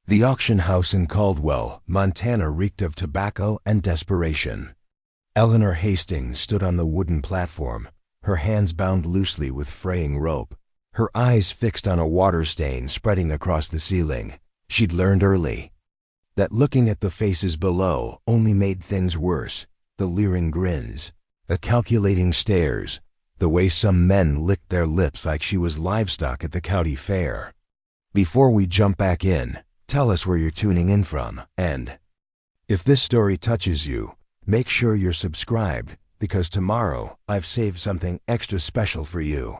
The auction house in Caldwell, Montana reeked of tobacco and desperation. Eleanor Hastings stood on the wooden platform, her hands bound loosely with fraying rope, her eyes fixed on a water stain spreading across the ceiling. She'd learned early that looking at the faces below only made things worse. The leering grins, the calculating stares, the way some men licked their lips like she was livestock at the county fair. Before we jump back in, tell us where you're tuning in from, and if this story touches you, make sure you're subscribed, because tomorrow I've saved something extra special for you.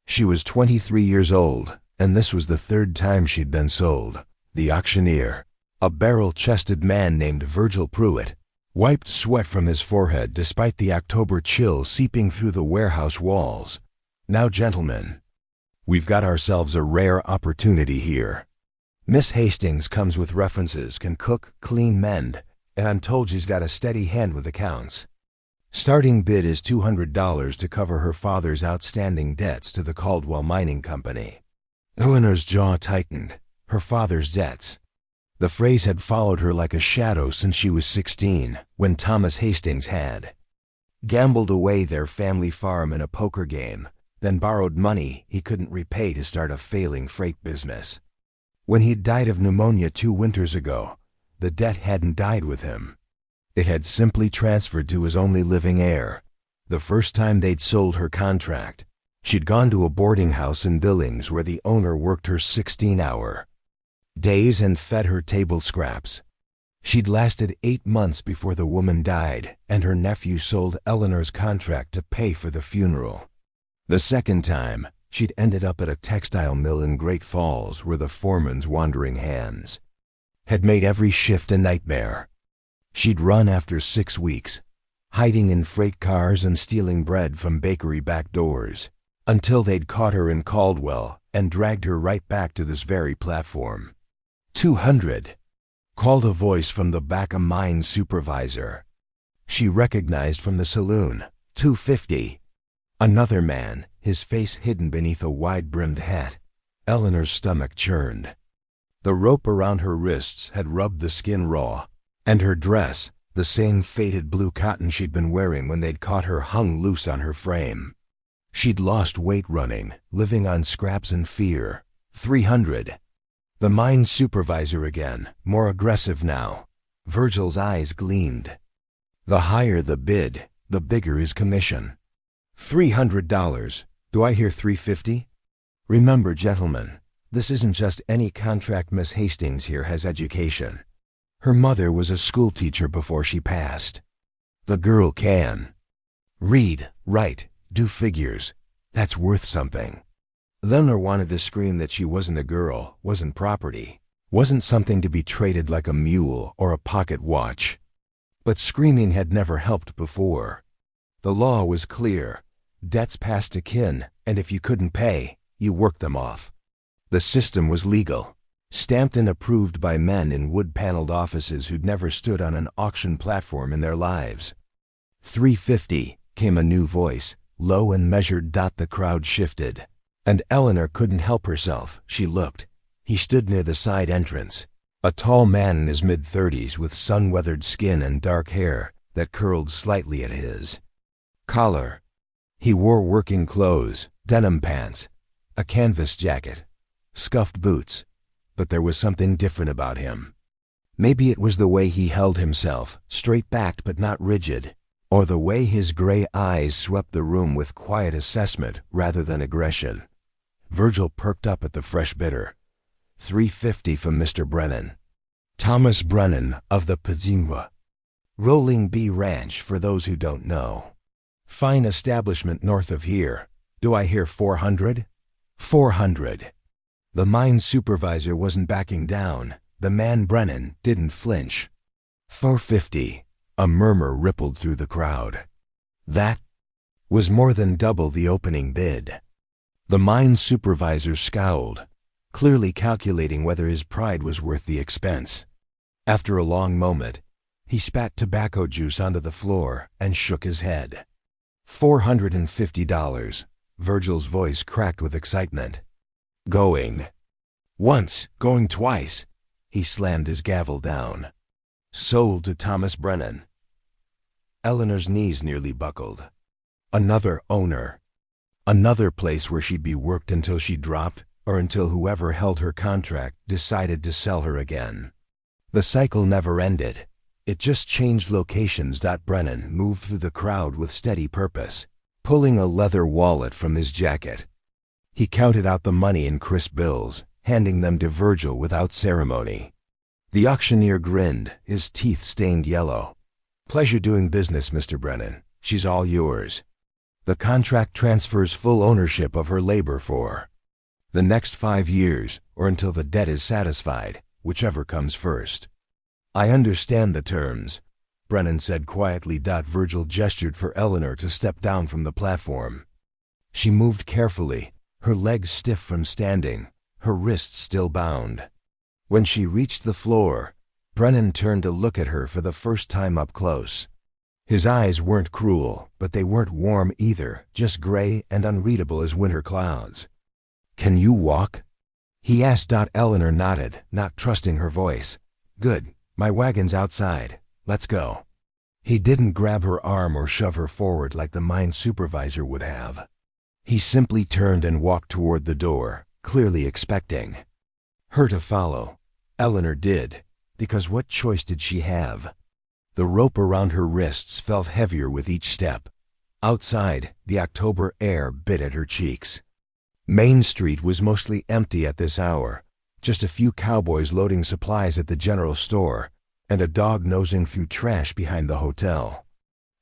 She was 23 years old, and this was the third time she'd been sold. The auctioneer, a barrel-chested man named Virgil Pruitt, wiped sweat from his forehead despite the October chill seeping through the warehouse walls. Now, gentlemen, we've got ourselves a rare opportunity here. Miss Hastings comes with references, can cook, clean, mend, and I'm told she's got a steady hand with accounts. Starting bid is $200 to cover her father's outstanding debts to the Caldwell Mining Company. Eleanor's jaw tightened. Her father's debts. The phrase had followed her like a shadow since she was 16, when Thomas Hastings had gambled away their family farm in a poker game, then borrowed money he couldn't repay to start a failing freight business. When he'd died of pneumonia 2 winters ago, the debt hadn't died with him. It had simply transferred to his only living heir. The first time they'd sold her contract, she'd gone to a boarding house in Billings where the owner worked her 16-hour days and fed her table scraps. She'd lasted 8 months before the woman died, and her nephew sold Eleanor's contract to pay for the funeral. The second time, she'd ended up at a textile mill in Great Falls where the foreman's wandering hands had made every shift a nightmare. She'd run after 6 weeks, hiding in freight cars and stealing bread from bakery back doors, until they'd caught her in Caldwell and dragged her right back to this very platform. 200, called a voice from the back, a mine supervisor. She recognized from the saloon. 250. Another man, his face hidden beneath a wide-brimmed hat. Eleanor's stomach churned. The rope around her wrists had rubbed the skin raw, and her dress, the same faded blue cotton she'd been wearing when they'd caught her, hung loose on her frame. She'd lost weight running, living on scraps and fear. 300. The mine supervisor again, more aggressive now. Virgil's eyes gleamed. The higher the bid, the bigger his commission. $300. Do I hear 350? Remember, gentlemen, this isn't just any contract. Miss Hastings here has education. Her mother was a schoolteacher before she passed. The girl can read, write, do figures. That's worth something. Eleanor wanted to scream that she wasn't a girl, wasn't property, wasn't something to be traded like a mule or a pocket watch. But screaming had never helped before. The law was clear. Debts passed to kin, and if you couldn't pay, you worked them off. The system was legal, stamped and approved by men in wood-paneled offices who'd never stood on an auction platform in their lives. 350, came a new voice, low and measured. The crowd shifted, and Eleanor couldn't help herself. She looked. He stood near the side entrance, a tall man in his mid-30s with sun-weathered skin and dark hair that curled slightly at his collar. He wore working clothes, denim pants, a canvas jacket, scuffed boots, but there was something different about him. Maybe it was the way he held himself, straight-backed but not rigid, or the way his gray eyes swept the room with quiet assessment rather than aggression. Virgil perked up at the fresh bidder. 350 from Mr. Brennan. Thomas Brennan of the Pazingua Rolling Bee Ranch, for those who don't know. Fine establishment north of here. Do I hear 400? 400. The mine supervisor wasn't backing down. The man Brennan didn't flinch. 450. A murmur rippled through the crowd. That was more than double the opening bid. The mine supervisor scowled, clearly calculating whether his pride was worth the expense. After a long moment, he spat tobacco juice onto the floor and shook his head. $450. Virgil's voice cracked with excitement. Going once, going twice. He slammed his gavel down. Sold to Thomas Brennan. Eleanor's knees nearly buckled. Another owner. Another place where she'd be worked until she dropped, or until whoever held her contract decided to sell her again. The cycle never ended. It just changed locations. Brennan moved through the crowd with steady purpose, pulling a leather wallet from his jacket. He counted out the money in crisp bills, handing them to Virgil without ceremony. The auctioneer grinned, his teeth stained yellow. "Pleasure doing business, Mr. Brennan. She's all yours. The contract transfers full ownership of her labor for the next 5 years, or until the debt is satisfied, whichever comes first." "I understand the terms," Brennan said quietly. Virgil gestured for Eleanor to step down from the platform. She moved carefully, her legs stiff from standing, her wrists still bound. When she reached the floor, Brennan turned to look at her for the first time up close. His eyes weren't cruel, but they weren't warm either, just gray and unreadable as winter clouds. "Can you walk?" he asked. Eleanor nodded, not trusting her voice. "Good. My wagon's outside. Let's go." He didn't grab her arm or shove her forward like the mine supervisor would have. He simply turned and walked toward the door, clearly expecting her to follow. Eleanor did, because what choice did she have? The rope around her wrists felt heavier with each step. Outside, the October air bit at her cheeks. Main Street was mostly empty at this hour, just a few cowboys loading supplies at the general store, and a dog nosing through trash behind the hotel.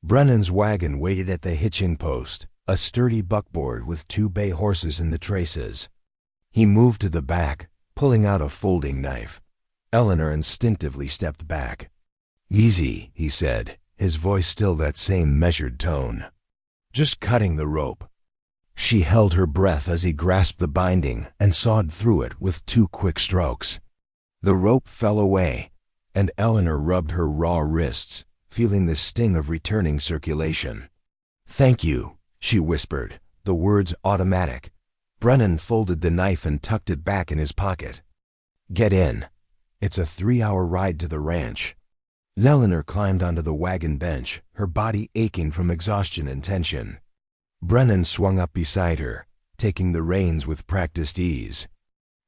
Brennan's wagon waited at the hitching post, a sturdy buckboard with 2 bay horses in the traces. He moved to the back, pulling out a folding knife. Eleanor instinctively stepped back. "Easy," he said, his voice still that same measured tone. "Just cutting the rope." She held her breath as he grasped the binding and sawed through it with 2 quick strokes. The rope fell away, and Eleanor rubbed her raw wrists, feeling the sting of returning circulation. "Thank you," she whispered, the words automatic. Brennan folded the knife and tucked it back in his pocket. "Get in. It's a 3-hour ride to the ranch." Eleanor climbed onto the wagon bench, her body aching from exhaustion and tension. Brennan swung up beside her, taking the reins with practiced ease.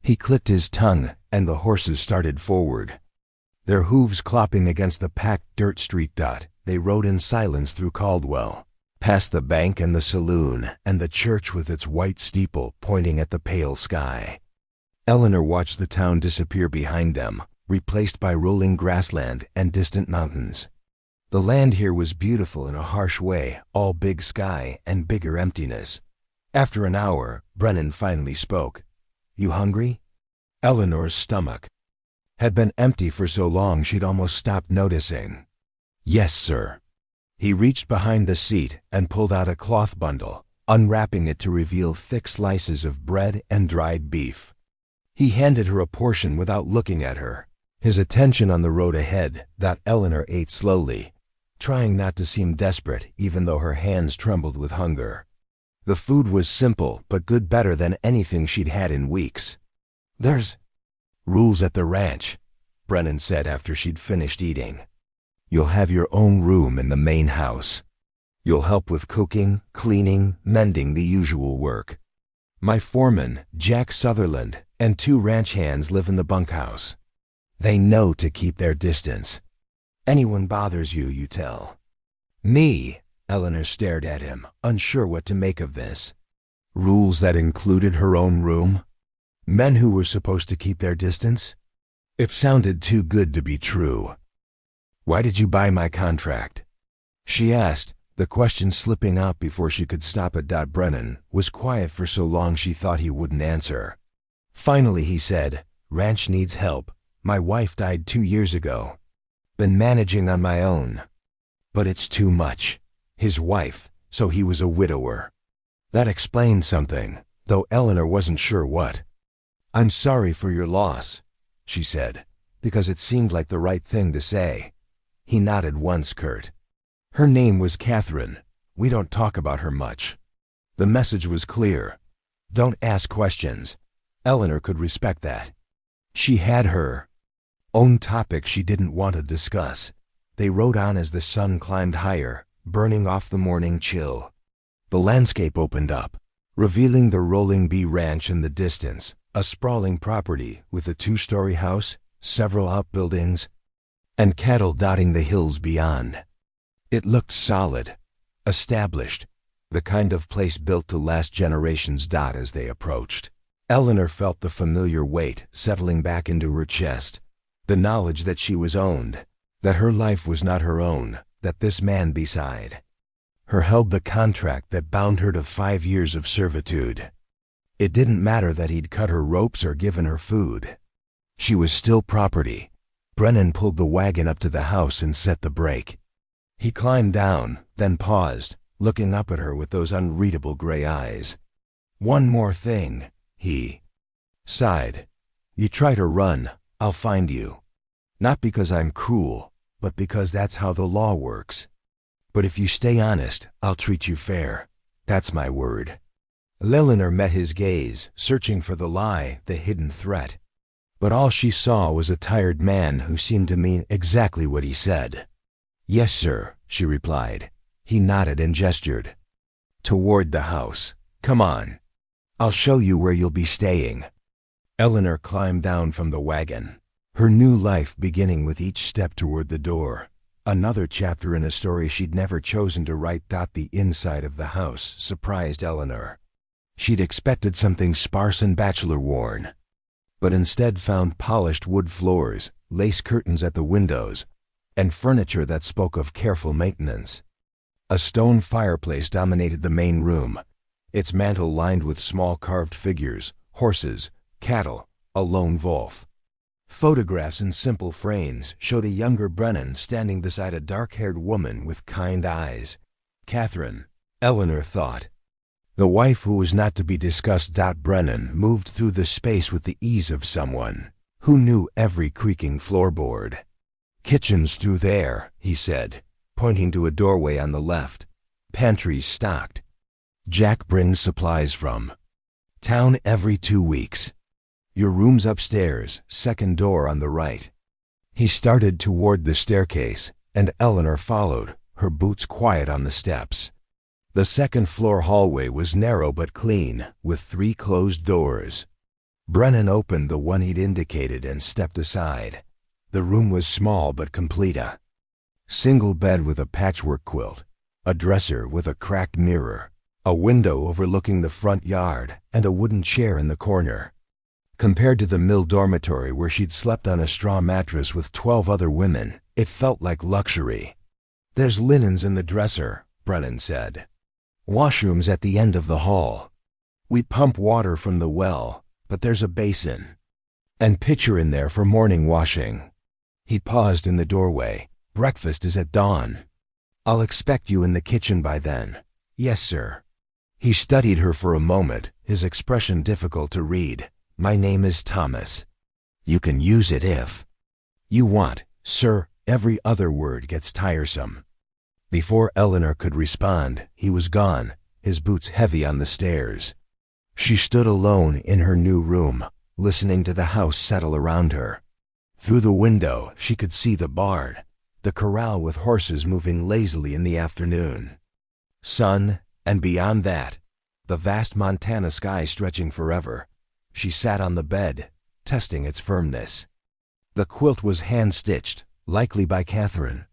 He clicked his tongue, and the horses started forward. Their hooves clopping against the packed dirt street. They rode in silence through Caldwell, past the bank and the saloon, and the church with its white steeple pointing at the pale sky. Eleanor watched the town disappear behind them, replaced by rolling grassland and distant mountains. The land here was beautiful in a harsh way, all big sky and bigger emptiness. After an hour, Brennan finally spoke. "You hungry?" Eleanor's stomach had been empty for so long she'd almost stopped noticing. "Yes, sir." He reached behind the seat and pulled out a cloth bundle, unwrapping it to reveal thick slices of bread and dried beef. He handed her a portion without looking at her, his attention on the road ahead. Eleanor ate slowly, trying not to seem desperate even though her hands trembled with hunger. The food was simple but good, better than anything she'd had in weeks. "There's rules at the ranch," Brennan said after she'd finished eating. "You'll have your own room in the main house. You'll help with cooking, cleaning, mending, the usual work. My foreman, Jack Sutherland, and 2 ranch hands live in the bunkhouse. They know to keep their distance. Anyone bothers you, you tell." "Me?" Eleanor stared at him, unsure what to make of this. Rules that included her own room? Men who were supposed to keep their distance? It sounded too good to be true. "Why did you buy my contract?" she asked, the question slipping out before she could stop it. Brennan was quiet for so long she thought he wouldn't answer. Finally he said, "Ranch needs help. My wife died 2 years ago. Been managing on my own. But it's too much." His wife, so he was a widower. That explained something, though Eleanor wasn't sure what. "I'm sorry for your loss," she said, because it seemed like the right thing to say. He nodded once, curt. "Her name was Catherine. We don't talk about her much." The message was clear. Don't ask questions. Eleanor could respect that. She had her own topic she didn't want to discuss. They rode on as the sun climbed higher, burning off the morning chill. The landscape opened up, revealing the Rolling Bee Ranch in the distance, a sprawling property with a 2-story house, several outbuildings, and cattle dotting the hills beyond. It looked solid, established, the kind of place built to last generations. As they approached, Eleanor felt the familiar weight settling back into her chest, the knowledge that she was owned, that her life was not her own, that this man beside her held the contract that bound her to 5 years of servitude. It didn't matter that he'd cut her ropes or given her food. She was still property. Brennan pulled the wagon up to the house and set the brake. He climbed down, then paused, looking up at her with those unreadable gray eyes. "One more thing," he sighed. "You try to run, I'll find you. Not because I'm cruel, but because that's how the law works. But if you stay honest, I'll treat you fair. That's my word." Eleanor met his gaze, searching for the lie, the hidden threat. But all she saw was a tired man who seemed to mean exactly what he said. "Yes, sir," she replied. He nodded and gestured toward the house. "Come on. I'll show you where you'll be staying." Eleanor climbed down from the wagon, her new life beginning with each step toward the door. Another chapter in a story she'd never chosen to write. The inside of the house surprised Eleanor. She'd expected something sparse and bachelor-worn, but instead found polished wood floors, lace curtains at the windows, and furniture that spoke of careful maintenance. A stone fireplace dominated the main room, its mantel lined with small carved figures, horses, cattle, a lone wolf. Photographs in simple frames showed a younger Brennan standing beside a dark-haired woman with kind eyes. Catherine, Eleanor thought. The wife who was not to be discussed. Brennan moved through the space with the ease of someone who knew every creaking floorboard. "Kitchen's through there," he said, pointing to a doorway on the left. "Pantry's stocked. Jack brings supplies from town every 2 weeks. Your room's upstairs, second door on the right." He started toward the staircase, and Eleanor followed, her boots quiet on the steps. The second-floor hallway was narrow but clean, with 3 closed doors. Brennan opened the one he'd indicated and stepped aside. The room was small but complete. A single bed with a patchwork quilt, a dresser with a cracked mirror, a window overlooking the front yard, and a wooden chair in the corner. Compared to the mill dormitory where she'd slept on a straw mattress with 12 other women, it felt like luxury. "There's linens in the dresser," Brennan said. "Washrooms at the end of the hall. We pump water from the well, but there's a basin and pitcher in there for morning washing." He paused in the doorway. "Breakfast is at dawn. I'll expect you in the kitchen by then." "Yes, sir." He studied her for a moment, his expression difficult to read. "My name is Thomas. You can use it if you want, sir." Every other word gets tiresome. Before Eleanor could respond, he was gone, his boots heavy on the stairs. She stood alone in her new room, listening to the house settle around her. Through the window, she could see the barn, the corral with horses moving lazily in the afternoon. Sun, and beyond that, the vast Montana sky stretching forever. She sat on the bed, testing its firmness. The quilt was hand-stitched, likely by Catherine.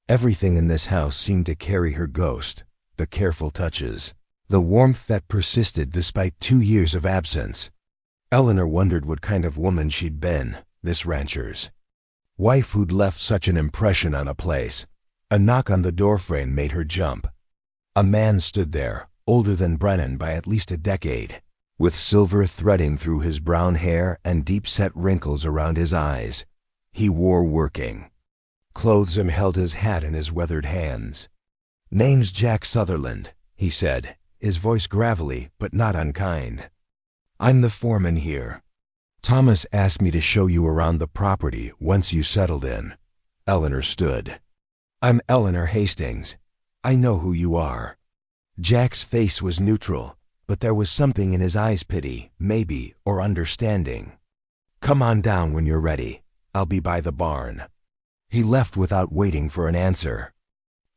Everything in this house seemed to carry her ghost, the careful touches, the warmth that persisted despite 2 years of absence. Eleanor wondered what kind of woman she'd been, this rancher's wife who'd left such an impression on a place. A knock on the doorframe made her jump. A man stood there, older than Brennan by at least a decade, with silver threading through his brown hair and deep-set wrinkles around his eyes. He wore working clothes and held his hat in his weathered hands. "Name's Jack Sutherland," he said, his voice gravelly but not unkind. "I'm the foreman here. Thomas asked me to show you around the property once you settled in." Eleanor stood. "I'm Eleanor Hastings. I know who you are." Jack's face was neutral, but there was something in his eyes, pity, maybe, or understanding. "Come on down when you're ready. I'll be by the barn." He left without waiting for an answer.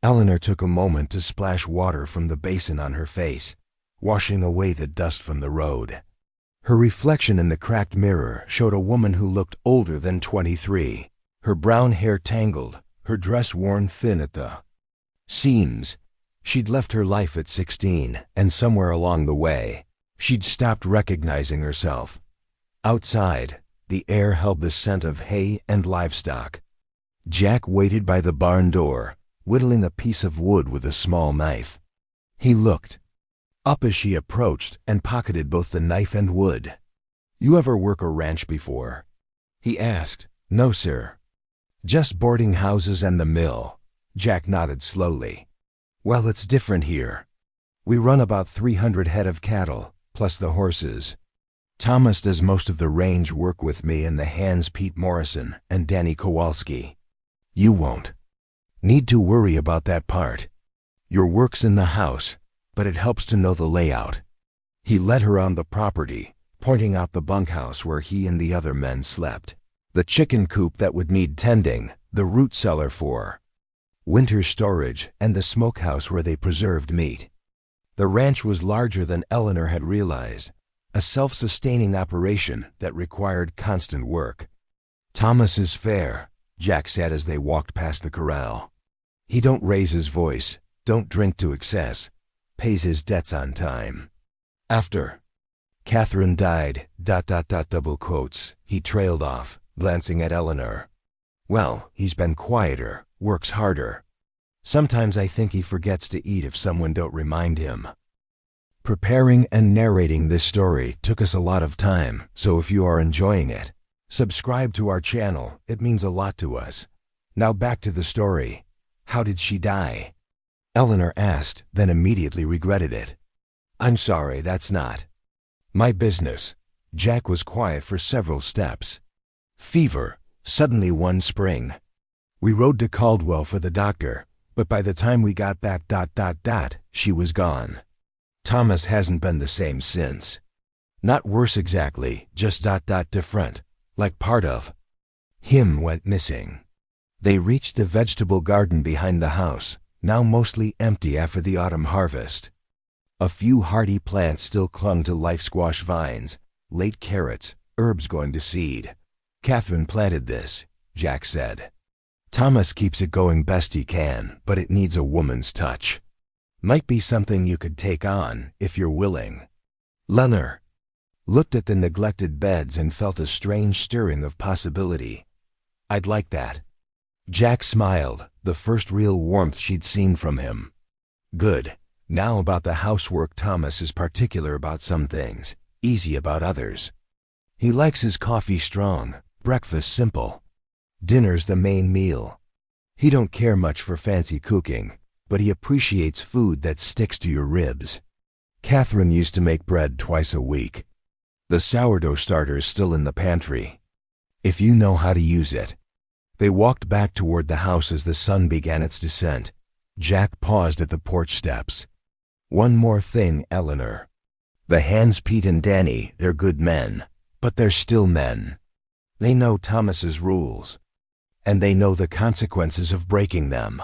Eleanor took a moment to splash water from the basin on her face, washing away the dust from the road. Her reflection in the cracked mirror showed a woman who looked older than 23, her brown hair tangled, her dress worn thin at the seams. She'd left her life at 16, and somewhere along the way, she'd stopped recognizing herself. Outside, the air held the scent of hay and livestock. Jack waited by the barn door, whittling a piece of wood with a small knife. He looked up as she approached and pocketed both the knife and wood. "You ever work a ranch before?" he asked. "No, sir. Just boarding houses and the mill." Jack nodded slowly. "Well, it's different here. We run about 300 head of cattle, plus the horses. Thomas does most of the range work with me and the hands Pete Morrison and Danny Kowalski. You won't need to worry about that part. Your work's in the house, but it helps to know the layout." He led her on the property, pointing out the bunkhouse where he and the other men slept, the chicken coop that would need tending, the root cellar for winter storage, and the smokehouse where they preserved meat. The ranch was larger than Eleanor had realized, a self-sustaining operation that required constant work. "Thomas is fair," Jack said as they walked past the corral. "He don't raise his voice, don't drink to excess, pays his debts on time. After Catherine died, ... double quotes, he trailed off, glancing at Eleanor. "Well, he's been quieter, works harder. Sometimes I think he forgets to eat if someone don't remind him." Preparing and narrating this story took us a lot of time, so if you are enjoying it, subscribe to our channel, it means a lot to us. Now back to the story. "How did she die?" Eleanor asked, then immediately regretted it. "I'm sorry, that's not my business." Jack was quiet for several steps. "Fever, suddenly one spring. We rode to Caldwell for the doctor, but by the time we got back ... she was gone. Thomas hasn't been the same since. Not worse exactly, just ... different, like part of him went missing." They reached the vegetable garden behind the house, now mostly empty after the autumn harvest. A few hardy plants still clung to life squash vines, late carrots, herbs going to seed. "Catherine planted this," Jack said. "Thomas keeps it going best he can, but it needs a woman's touch. Might be something you could take on, if you're willing." Eleanor looked at the neglected beds and felt a strange stirring of possibility. "I'd like that." Jack smiled, the first real warmth she'd seen from him. "Good. Now about the housework. Thomas is particular about some things, easy about others. He likes his coffee strong, breakfast simple. Dinner's the main meal. He don't care much for fancy cooking, but he appreciates food that sticks to your ribs. Catherine used to make bread twice a week. The sourdough starter's still in the pantry, if you know how to use it." They walked back toward the house as the sun began its descent. Jack paused at the porch steps. "One more thing, Eleanor. The hands Pete and Danny, they're good men, but they're still men. They know Thomas's rules, and they know the consequences of breaking them.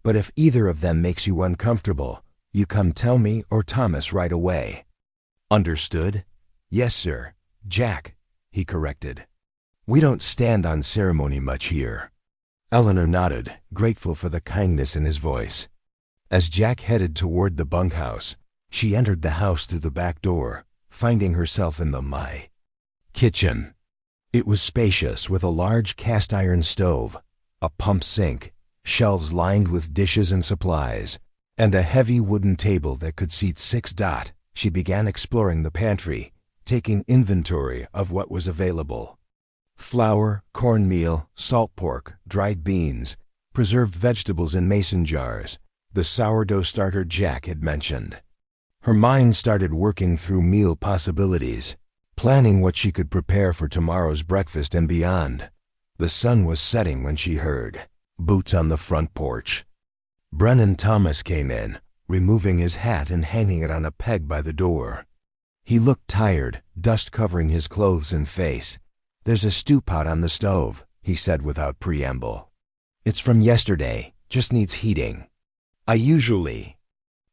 But if either of them makes you uncomfortable, you come tell me or Thomas right away." "Understood?" "Yes, sir. Jack," he corrected. "We don't stand on ceremony much here." Eleanor nodded, grateful for the kindness in his voice. As Jack headed toward the bunkhouse, she entered the house through the back door, finding herself in the kitchen. It was spacious, with a large cast-iron stove, a pump sink, shelves lined with dishes and supplies, and a heavy wooden table that could seat 6. She began exploring the pantry, taking inventory of what was available. Flour, cornmeal, salt pork, dried beans, preserved vegetables in mason jars, the sourdough starter Jack had mentioned. Her mind started working through meal possibilities, planning what she could prepare for tomorrow's breakfast and beyond. The sun was setting when she heard boots on the front porch. Brennan Thomas came in, removing his hat and hanging it on a peg by the door. He looked tired, dust covering his clothes and face. "There's a stew pot on the stove," he he said without preamble. It's from yesterday, just needs heating. I usually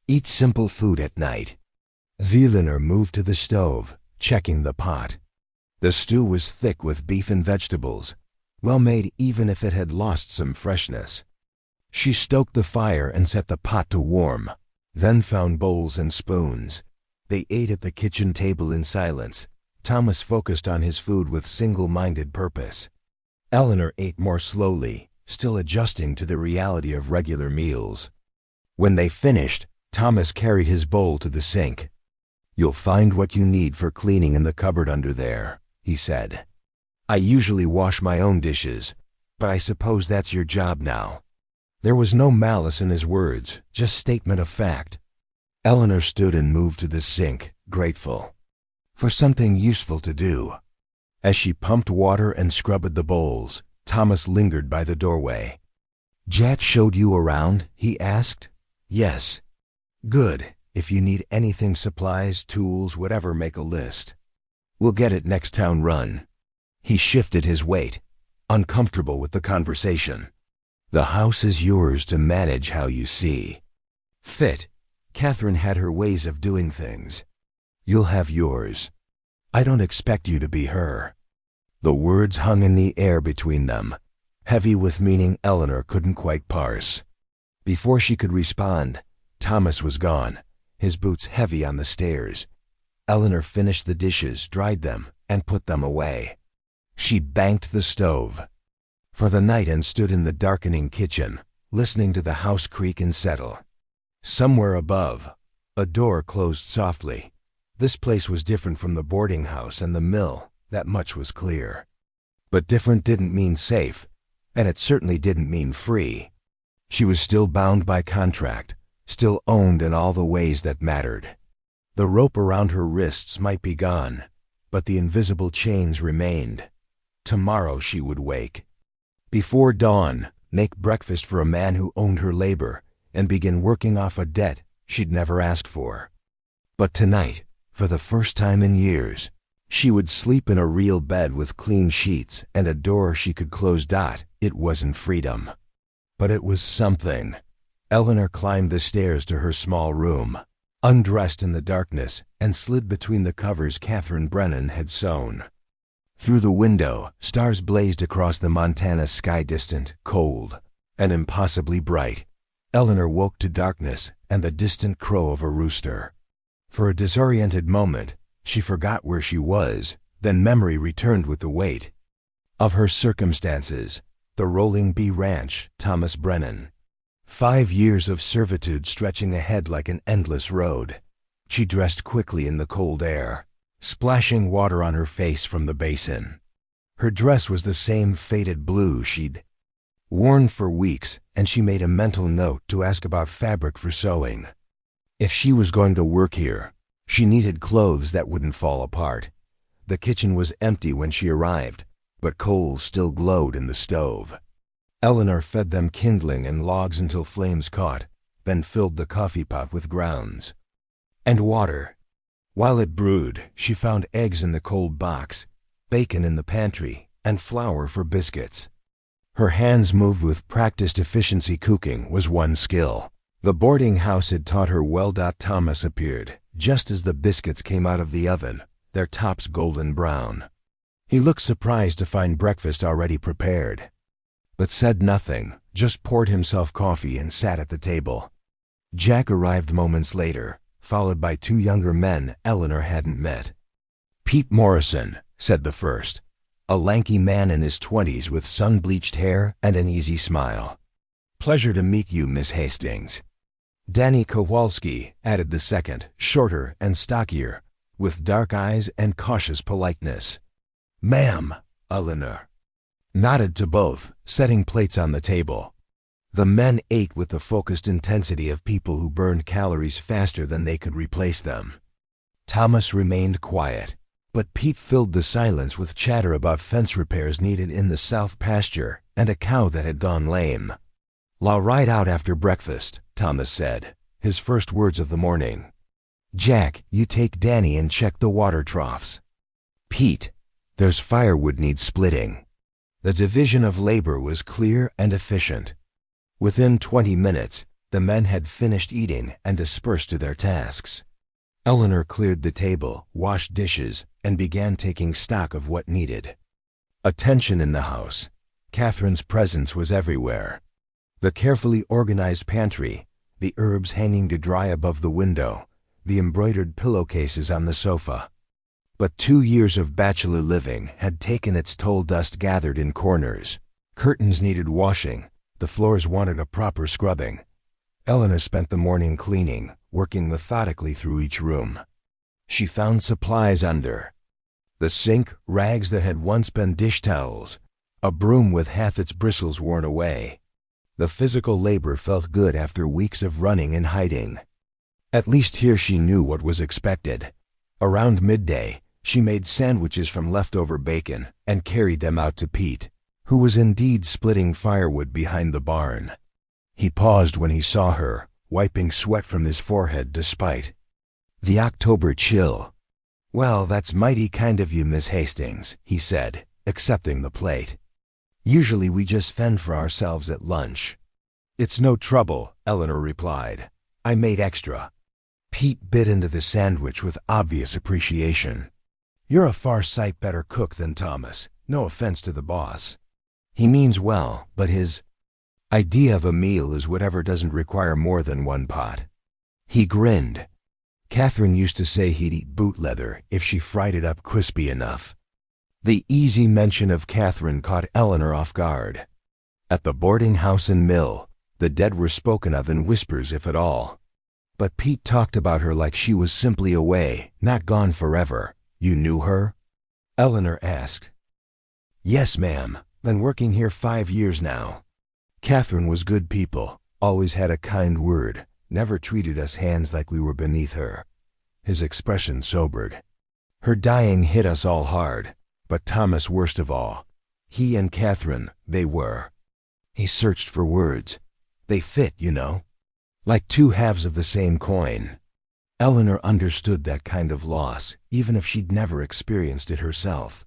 eat simple food at night. Eleanor moved to the stove, checking the pot. The stew was thick with beef and vegetables, well made even if it had lost some freshness. She stoked the fire and set the pot to warm, then found bowls and spoons. They ate at the kitchen table in silence. Thomas focused on his food with single-minded purpose. Eleanor ate more slowly, still adjusting to the reality of regular meals. When they finished, Thomas carried his bowl to the sink. You'll find what you need for cleaning in the cupboard under there, he said. I usually wash my own dishes, but I suppose that's your job now. There was no malice in his words, just statement of fact. Eleanor stood and moved to the sink, grateful for something useful to do. As she pumped water and scrubbed the bowls, Thomas lingered by the doorway. Jack showed you around? He asked. Yes. Good. If you need anything, supplies, tools, whatever, make a list. We'll get it next town run. He shifted his weight, uncomfortable with the conversation. The house is yours to manage how you see fit. Catherine had her ways of doing things. You'll have yours. I don't expect you to be her. The words hung in the air between them, heavy with meaning Eleanor couldn't quite parse. Before she could respond, Thomas was gone, his boots heavy on the stairs. Eleanor finished the dishes, dried them, and put them away. She banked the stove for the night and stood in the darkening kitchen, listening to the house creak and settle. Somewhere above, a door closed softly. This place was different from the boarding house and the mill, that much was clear. But different didn't mean safe, and it certainly didn't mean free. She was still bound by contract, still owned in all the ways that mattered. The rope around her wrists might be gone, but the invisible chains remained. Tomorrow she would wake. Before dawn, make breakfast for a man who owned her labor, and begin working off a debt she'd never asked for. But tonight, for the first time in years, she would sleep in a real bed with clean sheets and a door she could close. It wasn't freedom, but it was something. Eleanor climbed the stairs to her small room, undressed in the darkness, and slid between the covers Thomas Brennan had sewn. Through the window, stars blazed across the Montana sky, distant, cold, and impossibly bright. Eleanor woke to darkness and the distant crow of a rooster. For a disoriented moment, she forgot where she was, then memory returned with the weight of her circumstances. The Rolling Bee Ranch, Thomas Brennan. 5 years of servitude stretching ahead like an endless road. She dressed quickly in the cold air, splashing water on her face from the basin. Her dress was the same faded blue she'd worn for weeks, and she made a mental note to ask about fabric for sewing. If she was going to work here, she needed clothes that wouldn't fall apart. The kitchen was empty when she arrived, but coals still glowed in the stove. Eleanor fed them kindling and logs until flames caught, then filled the coffee pot with grounds and water. While it brewed, she found eggs in the cold box, bacon in the pantry, and flour for biscuits. Her hands moved with practiced efficiency. Cooking was one skill the boarding house had taught her well. Thomas appeared just as the biscuits came out of the oven, their tops golden brown. He looked surprised to find breakfast already prepared, but said nothing, just poured himself coffee and sat at the table. Jack arrived moments later, followed by 2 younger men Eleanor hadn't met. Pete Morrison, said the first, a lanky man in his 20s with sun-bleached hair and an easy smile. Pleasure to meet you, Miss Hastings. Danny Kowalski, added the second, shorter and stockier, with dark eyes and cautious politeness. Ma'am, Eleanor nodded to both, setting plates on the table. The men ate with the focused intensity of people who burned calories faster than they could replace them. Thomas remained quiet, but Pete filled the silence with chatter about fence repairs needed in the south pasture and a cow that had gone lame. "I'll ride out after breakfast," Thomas said, his first words of the morning. "Jack, you take Danny and check the water troughs. Pete, there's firewood needs splitting." The division of labor was clear and efficient. Within 20 minutes, the men had finished eating and dispersed to their tasks. Eleanor cleared the table, washed dishes, and began taking stock of what needed. Attention in the house. Catherine's presence was everywhere. The carefully organized pantry, the herbs hanging to dry above the window, the embroidered pillowcases on the sofa. But 2 years of bachelor living had taken its toll. Dust gathered in corners. Curtains needed washing. The floors wanted a proper scrubbing. Eleanor spent the morning cleaning, working methodically through each room. She found supplies under the sink, rags that had once been dish towels, a broom with half its bristles worn away. The physical labor felt good after weeks of running and hiding. At least here she knew what was expected. Around midday, she made sandwiches from leftover bacon and carried them out to Pete, who was indeed splitting firewood behind the barn. He paused when he saw her, wiping sweat from his forehead despite the October chill. "Well, that's mighty kind of you, Miss Hastings," he said, accepting the plate. "Usually we just fend for ourselves at lunch." "It's no trouble," Eleanor replied. "I made extra." Pete bit into the sandwich with obvious appreciation. "You're a far sight better cook than Thomas. No offense to the boss. He means well, but his idea of a meal is whatever doesn't require more than one pot." He grinned. Catherine used to say he'd eat boot leather if she fried it up crispy enough. The easy mention of Catherine caught Eleanor off guard. At the boarding house and mill, the dead were spoken of in whispers if at all. But Pete talked about her like she was simply away, not gone forever. "You knew her?" Eleanor asked. "Yes, ma'am. Been working here 5 years now. Catherine was good people, always had a kind word, never treated us hands like we were beneath her." His expression sobered. "Her dying hit us all hard, but Thomas worst of all. He and Catherine, they were." He searched for words. "They fit, you know. Like two halves of the same coin." Eleanor understood that kind of loss, even if she'd never experienced it herself.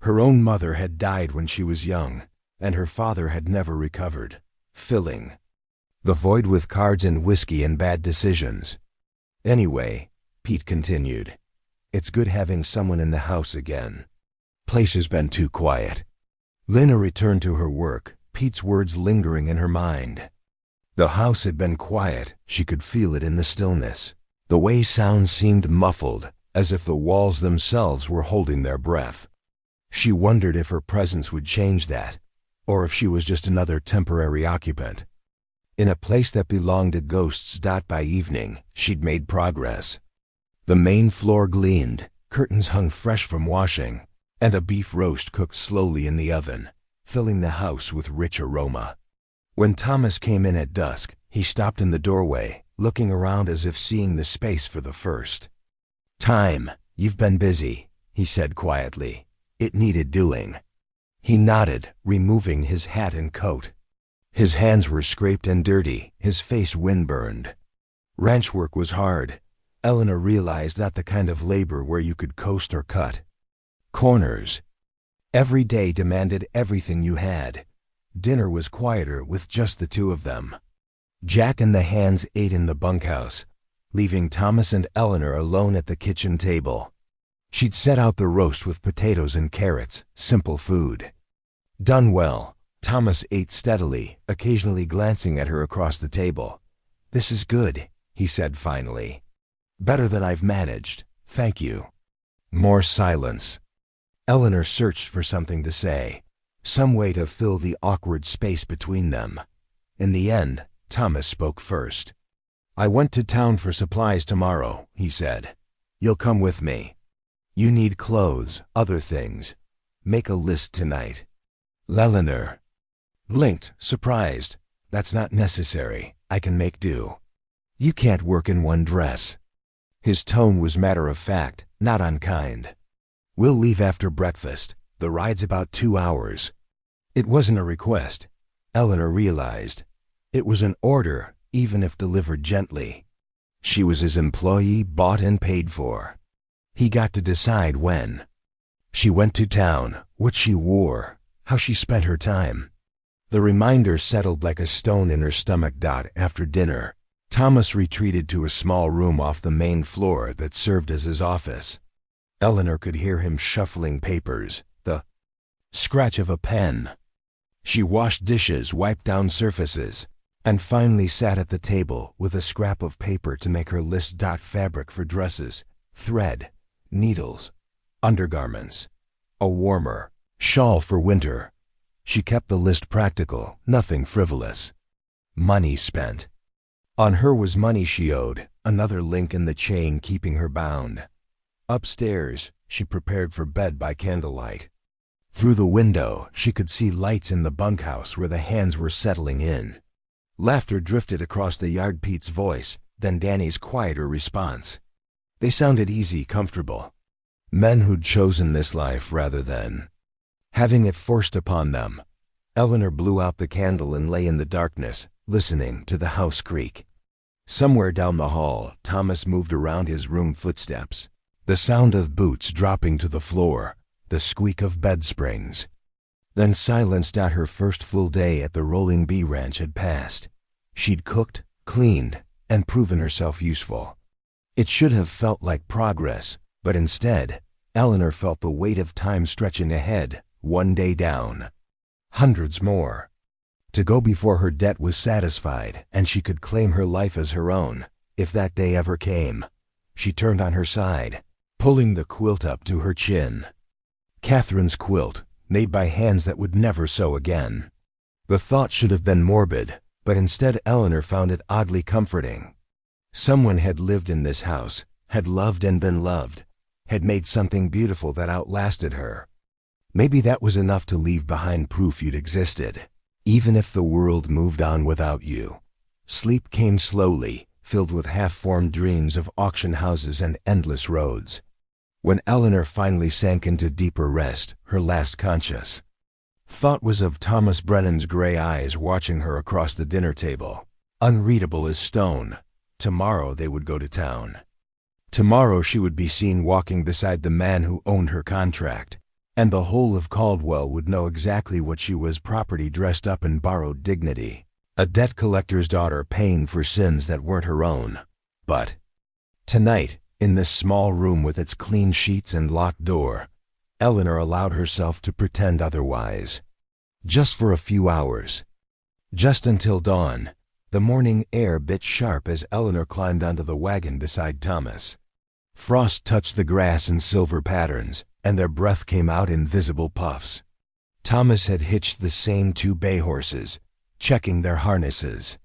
Her own mother had died when she was young, and her father had never recovered, filling the void with cards and whiskey and bad decisions. "Anyway," Pete continued, "it's good having someone in the house again. Place has been too quiet." Lena returned to her work, Pete's words lingering in her mind. The house had been quiet. She could feel it in the stillness. The way sound seemed muffled, as if the walls themselves were holding their breath. She wondered if her presence would change that, or if she was just another temporary occupant. In a place that belonged to ghosts. By evening, she'd made progress. The main floor gleamed, curtains hung fresh from washing, and a beef roast cooked slowly in the oven, filling the house with rich aroma. When Thomas came in at dusk, he stopped in the doorway, looking around as if seeing the space for the first time. "You've been busy," he said quietly. "It needed doing." He nodded, removing his hat and coat. His hands were scraped and dirty, his face windburned. Ranch work was hard. Eleanor realized, not the kind of labor where you could coast or cut corners. Every day demanded everything you had. Dinner was quieter with just the two of them. Jack and the hands ate in the bunkhouse, leaving Thomas and Eleanor alone at the kitchen table. She'd set out the roast with potatoes and carrots, simple food. Done well. Thomas ate steadily, occasionally glancing at her across the table. "This is good," he said finally. "Better than I've managed, thank you." More silence. Eleanor searched for something to say, some way to fill the awkward space between them. In the end, Thomas spoke first. "I went to town for supplies tomorrow," he said. "You'll come with me. You need clothes, other things. Make a list tonight." Eleanor blinked, surprised. "That's not necessary. I can make do. You can't work in one dress." His tone was matter of fact, not unkind. "We'll leave after breakfast. The ride's about 2 hours." It wasn't a request, Eleanor realized. It was an order, even if delivered gently. She was his employee, bought and paid for. He got to decide when. She went to town, what she wore, how she spent her time. The reminder settled like a stone in her stomach. After dinner, Thomas retreated to a small room off the main floor that served as his office. Eleanor could hear him shuffling papers, the scratch of a pen. She washed dishes, wiped down surfaces, and finally sat at the table with a scrap of paper to make her list. Fabric for dresses, thread, needles, undergarments, a warmer, shawl for winter. She kept the list practical, nothing frivolous. Money spent. On her was money she owed, another link in the chain keeping her bound. Upstairs, she prepared for bed by candlelight. Through the window, she could see lights in the bunkhouse where the hands were settling in. Laughter drifted across the yard. Pete's voice, then Danny's quieter response. They sounded easy, comfortable. Men who'd chosen this life rather than having it forced upon them. Eleanor blew out the candle and lay in the darkness, listening to the house creak. Somewhere down the hall, Thomas moved around his room. Footsteps, the sound of boots dropping to the floor, the squeak of bed springs. Then silence. Her first full day at the Rolling Bee Ranch had passed. She'd cooked, cleaned, and proven herself useful. It should have felt like progress, but instead, Eleanor felt the weight of time stretching ahead, one day down. Hundreds more to go before her debt was satisfied and she could claim her life as her own, if that day ever came. She turned on her side, pulling the quilt up to her chin. Catherine's quilt, made by hands that would never sew again. The thought should have been morbid, but instead Eleanor found it oddly comforting. Someone had lived in this house, had loved and been loved, had made something beautiful that outlasted her. Maybe that was enough to leave behind proof you'd existed, even if the world moved on without you. Sleep came slowly, filled with half-formed dreams of auction houses and endless roads. When Eleanor finally sank into deeper rest, her last conscious thought was of Thomas Brennan's gray eyes watching her across the dinner table, unreadable as stone. Tomorrow they would go to town. Tomorrow she would be seen walking beside the man who owned her contract, and the whole of Caldwell would know exactly what she was: property dressed up in borrowed dignity, a debt collector's daughter paying for sins that weren't her own. But tonight, in this small room with its clean sheets and locked door, Eleanor allowed herself to pretend otherwise. Just for a few hours. Just until dawn. The morning air bit sharp as Eleanor climbed onto the wagon beside Thomas. Frost touched the grass in silver patterns, and their breath came out in visible puffs. Thomas had hitched the same two bay horses, checking their harnesses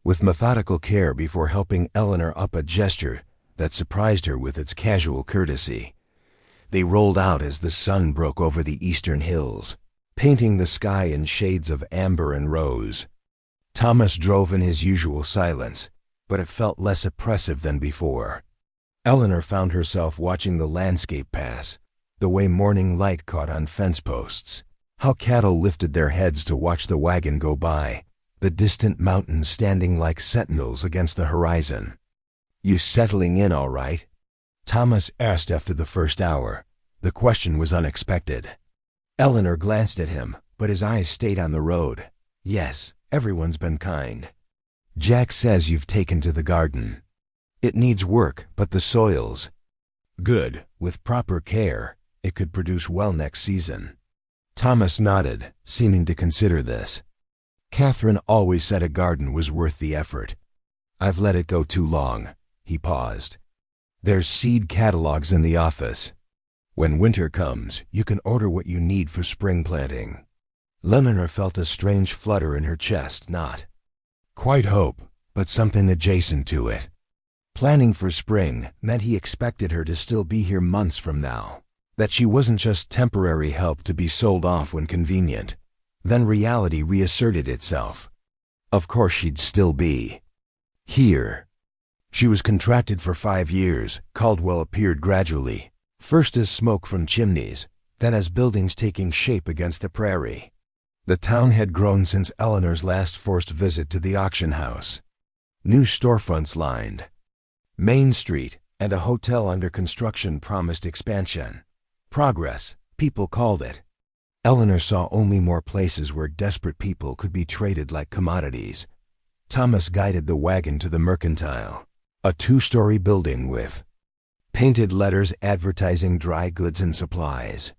with methodical care before helping Eleanor up, a gesture that surprised her with its casual courtesy. They rolled out as the sun broke over the eastern hills, painting the sky in shades of amber and rose. Thomas drove in his usual silence, but it felt less oppressive than before. Eleanor found herself watching the landscape pass, the way morning light caught on fence posts, how cattle lifted their heads to watch the wagon go by, the distant mountains standing like sentinels against the horizon. "You settling in all right?" Thomas asked after the first hour. The question was unexpected. Eleanor glanced at him, but his eyes stayed on the road. "Yes, everyone's been kind. Jack says you've taken to the garden. It needs work, but the soil's good. With proper care, it could produce well next season." Thomas nodded, seeming to consider this. Catherine always said a garden was worth the effort. "I've let it go too long." He paused. "There's seed catalogs in the office. When winter comes, you can order what you need for spring planting." Eleanor felt a strange flutter in her chest, not quite hope, but something adjacent to it. Planning for spring meant he expected her to still be here months from now, that she wasn't just temporary help to be sold off when convenient. Then reality reasserted itself. Of course she'd still be here. She was contracted for 5 years. Caldwell appeared gradually, first as smoke from chimneys, then as buildings taking shape against the prairie. The town had grown since Eleanor's last forced visit to the auction house. New storefronts lined Main Street, and a hotel under construction promised expansion. Progress, people called it. Eleanor saw only more places where desperate people could be traded like commodities. Thomas guided the wagon to the Mercantile, a 2-story building with painted letters advertising dry goods and supplies.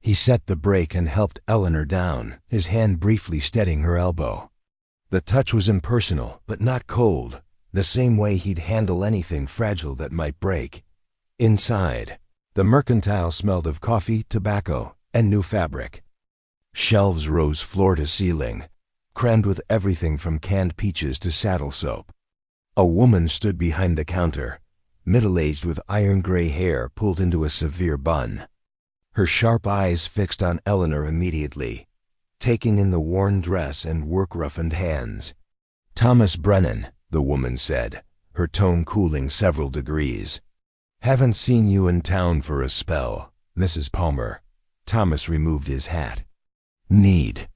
He set the brake and helped Eleanor down, his hand briefly steadying her elbow. The touch was impersonal, but not cold, the same way he'd handle anything fragile that might break. Inside, the Mercantile smelled of coffee, tobacco, and new fabric. Shelves rose floor to ceiling, crammed with everything from canned peaches to saddle soap. A woman stood behind the counter, middle-aged with iron-gray hair pulled into a severe bun. Her sharp eyes fixed on Eleanor immediately, taking in the worn dress and work-roughened hands. "Thomas Brennan," the woman said, her tone cooling several degrees. "Haven't seen you in town for a spell, Mrs. Palmer." Thomas removed his hat. "Need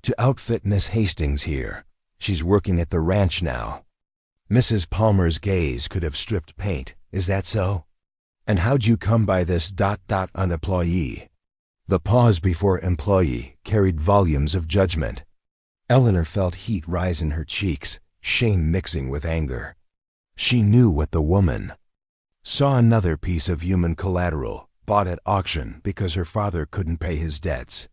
to outfit Miss Hastings here. She's working at the ranch now." Mrs. Palmer's gaze could have stripped paint. "Is that so? And how'd you come by this on employee?" The pause before employee carried volumes of judgment. Eleanor felt heat rise in her cheeks, shame mixing with anger. She knew what the woman saw: another piece of human collateral, bought at auction because her father couldn't pay his debts.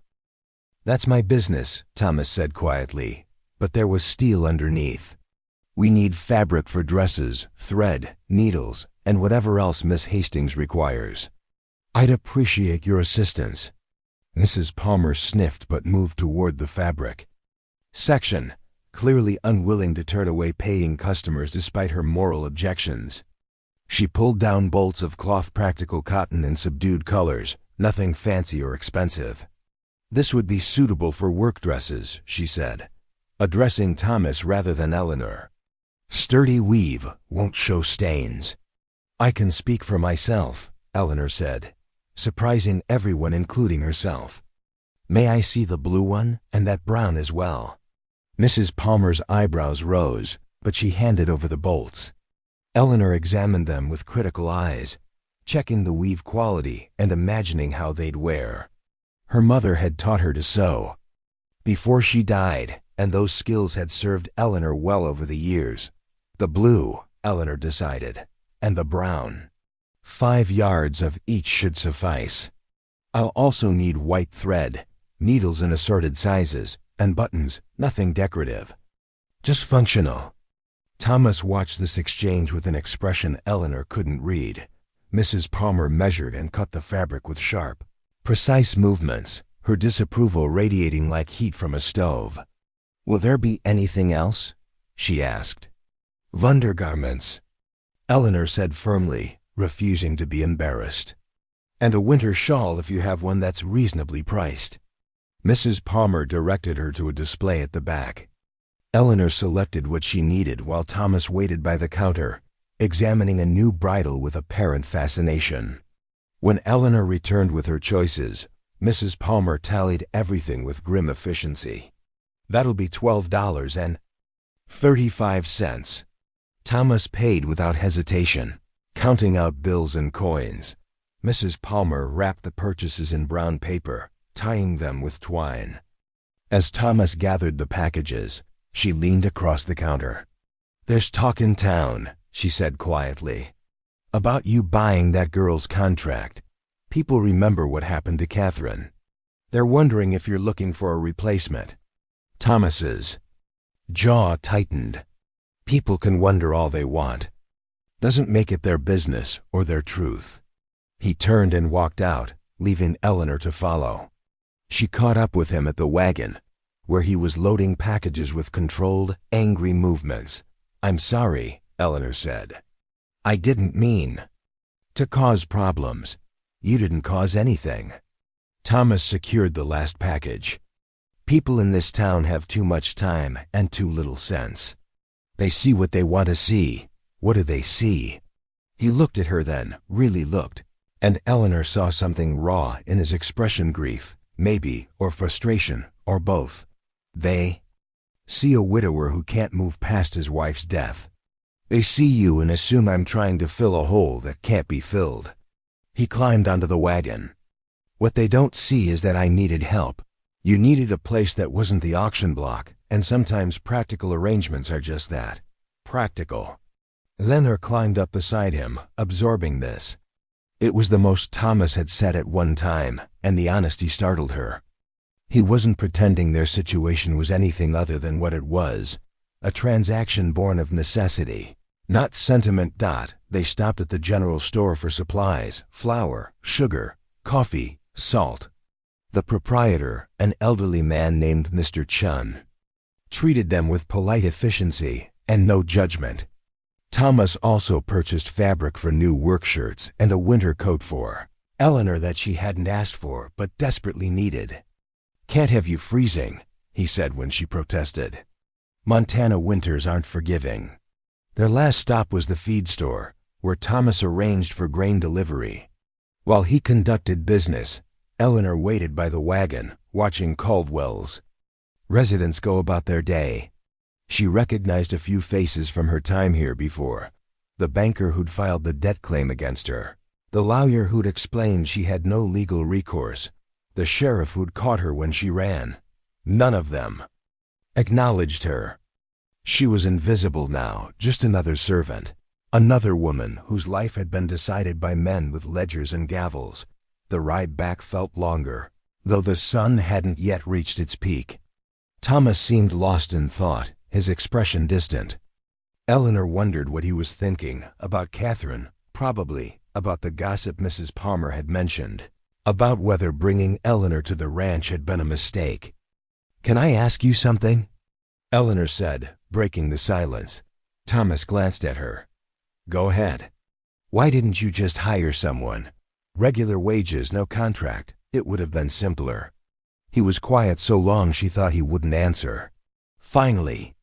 "That's my business," Thomas said quietly, but there was steel underneath. "We need fabric for dresses, thread, needles, and whatever else Miss Hastings requires. I'd appreciate your assistance." Mrs. Palmer sniffed but moved toward the fabric section, clearly unwilling to turn away paying customers despite her moral objections. She pulled down bolts of cloth, practical cotton in subdued colors, nothing fancy or expensive. "This would be suitable for work dresses," she said, addressing Thomas rather than Eleanor. "Sturdy weave, won't show stains." "I can speak for myself," Eleanor said, surprising everyone including herself. "May I see the blue one, and that brown as well?" Mrs. Palmer's eyebrows rose, but she handed over the bolts. Eleanor examined them with critical eyes, checking the weave quality and imagining how they'd wear. Her mother had taught her to sew before she died, and those skills had served Eleanor well over the years. The blue, Eleanor decided, and the brown. 5 yards of each should suffice. "I'll also need white thread, needles in assorted sizes, and buttons, nothing decorative. Just functional." Thomas watched this exchange with an expression Eleanor couldn't read. Mrs. Palmer measured and cut the fabric with sharp, precise movements, her disapproval radiating like heat from a stove. "Will there be anything else?" she asked. "Wundergarments," Eleanor said firmly, refusing to be embarrassed. "And a winter shawl if you have one that's reasonably priced." Mrs. Palmer directed her to a display at the back. Eleanor selected what she needed while Thomas waited by the counter, examining a new bridle with apparent fascination. When Eleanor returned with her choices, Mrs. Palmer tallied everything with grim efficiency. "That'll be $12.35. Thomas paid without hesitation, counting out bills and coins. Mrs. Palmer wrapped the purchases in brown paper, tying them with twine. As Thomas gathered the packages, she leaned across the counter. "There's talk in town," she said quietly, "about you buying that girl's contract. People remember what happened to Catherine. They're wondering if you're looking for a replacement." Thomas's jaw tightened. People can wonder all they want. Doesn't make it their business or their truth. He turned and walked out, leaving Eleanor to follow. She caught up with him at the wagon, where he was loading packages with controlled, angry movements. "I'm sorry," Eleanor said. "I didn't mean to cause problems. You didn't cause anything." Thomas secured the last package. "People in this town have too much time and too little sense. They see what they want to see. What do they see?" He looked at her then, really looked, and Eleanor saw something raw in his expression: grief, maybe, or frustration, or both. "They see a widower who can't move past his wife's death. They see you and assume I'm trying to fill a hole that can't be filled." He climbed onto the wagon. What they don't see is that I needed help. You needed a place that wasn't the auction block, and sometimes practical arrangements are just that. Practical. Eleanor climbed up beside him, absorbing this. It was the most Thomas had said at one time, and the honesty startled her. He wasn't pretending their situation was anything other than what it was, a transaction born of necessity, not sentiment. They stopped at the general store for supplies, flour, sugar, coffee, salt. The proprietor, an elderly man named Mr. Chun, treated them with polite efficiency and no judgment. Thomas also purchased fabric for new work shirts and a winter coat for Eleanor that she hadn't asked for but desperately needed. "Can't have you freezing," he said when she protested. Montana winters aren't forgiving. Their last stop was the feed store, where Thomas arranged for grain delivery. While he conducted business, Eleanor waited by the wagon, watching Caldwell's residents go about their day. She recognized a few faces from her time here before. The banker who'd filed the debt claim against her, the lawyer who'd explained she had no legal recourse, the sheriff who'd caught her when she ran. None of them acknowledged her. She was invisible now, just another servant, another woman whose life had been decided by men with ledgers and gavels. The ride back felt longer, though the sun hadn't yet reached its peak. Thomas seemed lost in thought, his expression distant. Eleanor wondered what he was thinking, about Catherine, probably, about the gossip Mrs. Palmer had mentioned, about whether bringing Eleanor to the ranch had been a mistake. "Can I ask you something?" Eleanor said, breaking the silence. Thomas glanced at her. "Go ahead. Why didn't you just hire someone? Regular wages, no contract. It would have been simpler." He was quiet so long she thought he wouldn't answer. Finally,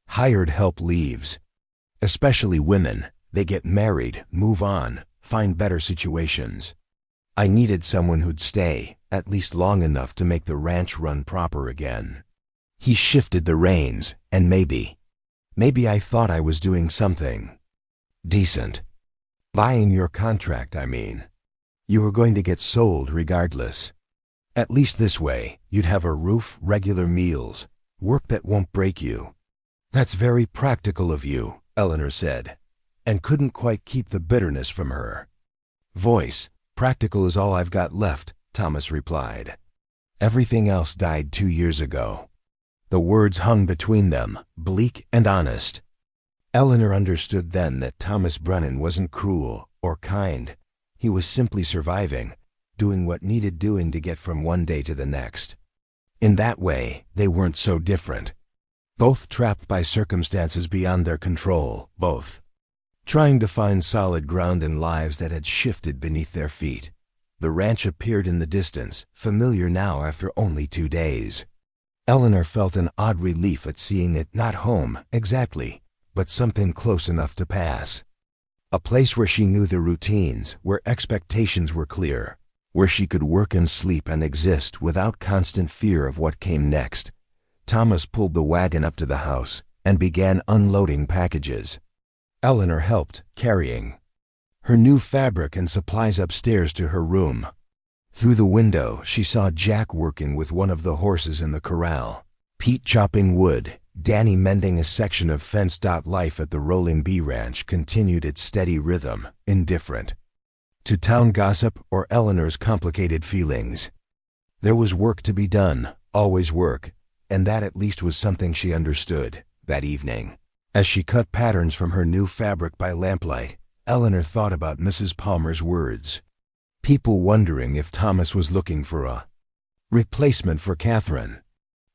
"Hired help leaves. Especially women. They get married, move on, find better situations. I needed someone who'd stay, at least long enough to make the ranch run proper again." He shifted the reins, and maybe I thought I was doing something decent. Buying your contract, I mean. You were going to get sold regardless. At least this way, you'd have a roof, regular meals, work that won't break you. "That's very practical of you," Eleanor said, and couldn't quite keep the bitterness from her voice. "Practical is all I've got left," Thomas replied. "Everything else died 2 years ago." The words hung between them, bleak and honest. Eleanor understood then that Thomas Brennan wasn't cruel or kind. He was simply surviving, doing what needed doing to get from one day to the next. In that way, they weren't so different. Both trapped by circumstances beyond their control, both trying to find solid ground in lives that had shifted beneath their feet. The ranch appeared in the distance, familiar now after only 2 days. Eleanor felt an odd relief at seeing it not home, exactly, but something close enough to pass. A place where she knew the routines, where expectations were clear, where she could work and sleep and exist without constant fear of what came next. Thomas pulled the wagon up to the house and began unloading packages. Eleanor helped, carrying her new fabric and supplies upstairs to her room. Through the window, she saw Jack working with one of the horses in the corral, Pete chopping wood, Danny mending a section of fence. Life at the Rolling Bee Ranch continued its steady rhythm, indifferent to town gossip or Eleanor's complicated feelings. There was work to be done, always work, and that at least was something she understood. That evening, as she cut patterns from her new fabric by lamplight, Eleanor thought about Mrs. Palmer's words. People wondering if Thomas was looking for a replacement for Catherine.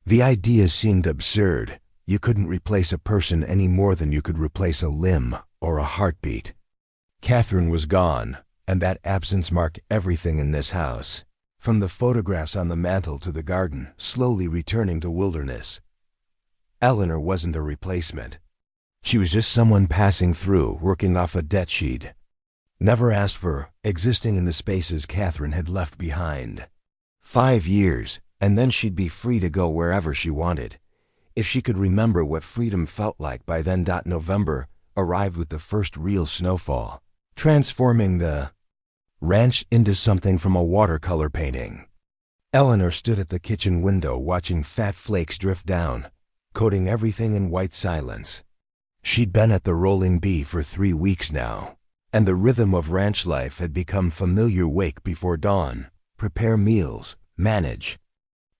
The idea seemed absurd. You couldn't replace a person any more than you could replace a limb or a heartbeat. Catherine was gone, and that absence marked everything in this house, from the photographs on the mantel to the garden, slowly returning to wilderness. Eleanor wasn't a replacement. She was just someone passing through, working off a debt sheet. Never asked for, existing in the spaces Catherine had left behind. 5 years, and then she'd be free to go wherever she wanted. If she could remember what freedom felt like by then. November arrived with the first real snowfall, transforming the ranch into something from a watercolor painting. Eleanor stood at the kitchen window watching fat flakes drift down, coating everything in white silence. She'd been at the Rolling Bee for 3 weeks now, and the rhythm of ranch life had become familiar. Wake before dawn, prepare meals, manage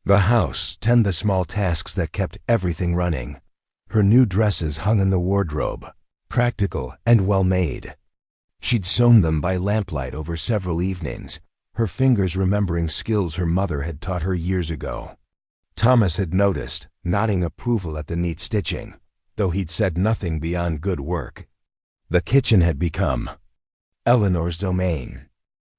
the house, tend the small tasks that kept everything running. Her new dresses hung in the wardrobe, practical and well-made. She'd sewn them by lamplight over several evenings, her fingers remembering skills her mother had taught her years ago. Thomas had noticed, nodding approval at the neat stitching, though he'd said nothing beyond good work. The kitchen had become Eleanor's domain.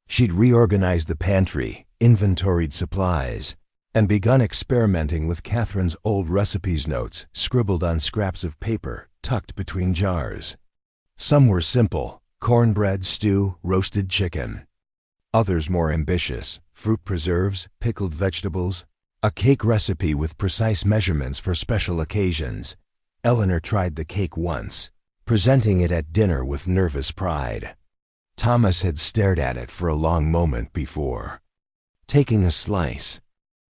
She'd reorganized the pantry, inventoried supplies, and begun experimenting with Catherine's old recipes notes scribbled on scraps of paper tucked between jars. Some were simple: cornbread, stew, roasted chicken. Others more ambitious: fruit preserves, pickled vegetables, a cake recipe with precise measurements for special occasions. Eleanor tried the cake once, presenting it at dinner with nervous pride. Thomas had stared at it for a long moment before, taking a slice.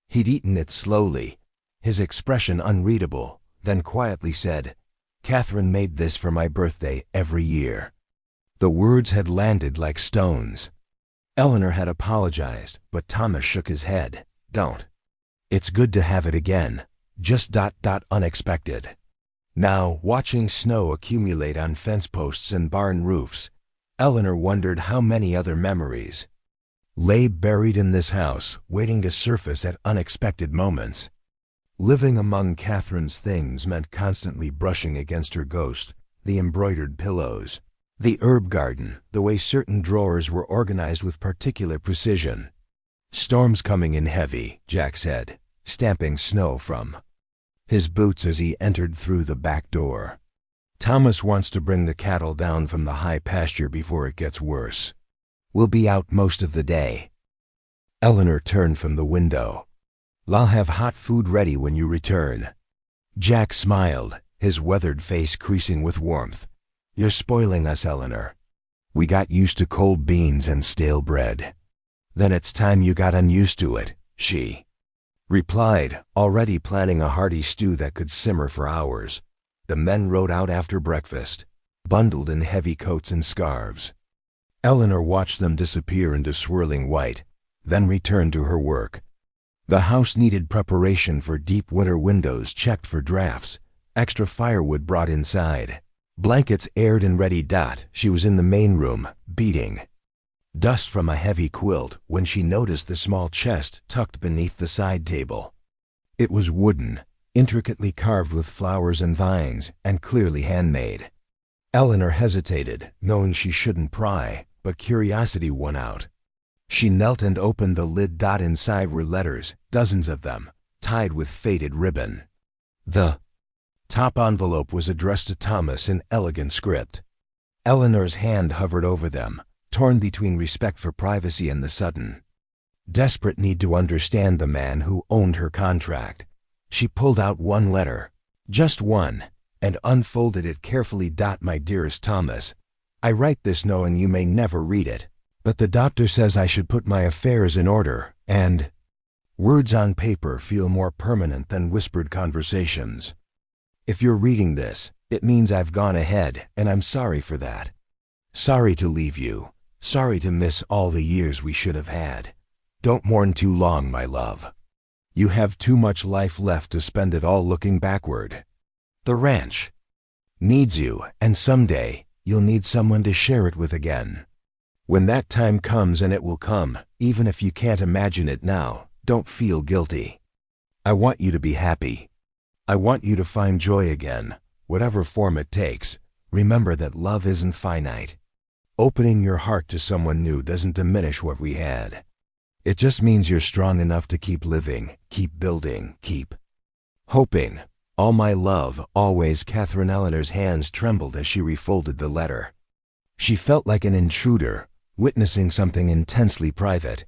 He'd eaten it slowly, his expression unreadable, then quietly said, "Catherine made this for my birthday every year." The words had landed like stones. Eleanor had apologized, but Thomas shook his head. "Don't. It's good to have it again, just unexpected." Now, watching snow accumulate on fence posts and barn roofs, Eleanor wondered how many other memories lay buried in this house, waiting to surface at unexpected moments. Living among Catherine's things meant constantly brushing against her ghost: the embroidered pillows, the herb garden, the way certain drawers were organized with particular precision. "Storm's coming in heavy," Jack said, stamping snow from his boots as he entered through the back door. "Thomas wants to bring the cattle down from the high pasture before it gets worse. We'll be out most of the day." Eleanor turned from the window. "I'll have hot food ready when you return." Jack smiled, his weathered face creasing with warmth. "You're spoiling us, Eleanor. We got used to cold beans and stale bread." "Then it's time you got unused to it," she replied, already planning a hearty stew that could simmer for hours. The men rode out after breakfast, bundled in heavy coats and scarves. Eleanor watched them disappear into swirling white, then returned to her work. The house needed preparation for deep winter windows checked for drafts, extra firewood brought inside, blankets aired and ready. She was in the main room, beating dust from a heavy quilt, when she noticed the small chest tucked beneath the side table. It was wooden, intricately carved with flowers and vines, and clearly handmade. Eleanor hesitated, knowing she shouldn't pry, but curiosity won out. She knelt and opened the lid. Inside were letters, dozens of them, tied with faded ribbon. The top envelope was addressed to Thomas in elegant script. Eleanor's hand hovered over them, torn between respect for privacy and the sudden, desperate need to understand the man who owned her contract. She pulled out one letter, just one, and unfolded it carefully. "My dearest Thomas, I write this knowing you may never read it, but the doctor says I should put my affairs in order, and words on paper feel more permanent than whispered conversations. If you're reading this, it means I've gone ahead, and I'm sorry for that. Sorry to leave you, sorry to miss all the years we should have had. Don't mourn too long, my love. You have too much life left to spend it all looking backward. The ranch needs you, and someday you'll need someone to share it with again. When that time comes, and it will come, even if you can't imagine it now, don't feel guilty. I want you to be happy. I want you to find joy again, whatever form it takes. Remember that love isn't finite. Opening your heart to someone new doesn't diminish what we had. It just means you're strong enough to keep living, keep building, keep hoping. All my love, always." Catherine. Eleanor's hands trembled as she refolded the letter. She felt like an intruder, witnessing something intensely private.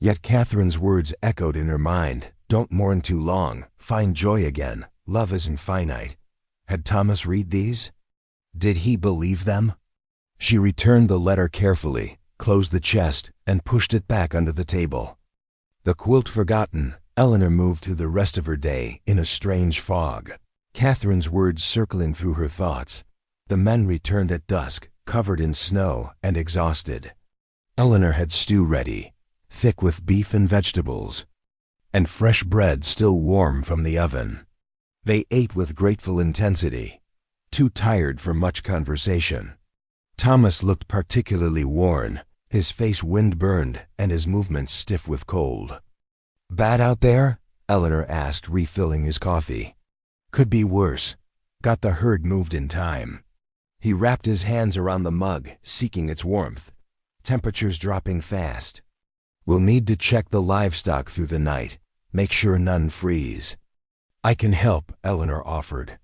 Yet Catherine's words echoed in her mind. Don't mourn too long, find joy again, love isn't finite. Had Thomas read these? Did he believe them? She returned the letter carefully, closed the chest, and pushed it back under the table. The quilt forgotten, Eleanor moved through the rest of her day in a strange fog, Catherine's words circling through her thoughts. The men returned at dusk, covered in snow and exhausted. Eleanor had stew ready, thick with beef and vegetables, and fresh bread still warm from the oven. They ate with grateful intensity, too tired for much conversation. Thomas looked particularly worn, his face wind-burned and his movements stiff with cold. "Bad out there?" Eleanor asked, refilling his coffee. "Could be worse. Got the herd moved in time." He wrapped his hands around the mug, seeking its warmth. Temperatures dropping fast. "We'll need to check the livestock through the night, make sure none freeze." "I can help," Eleanor offered.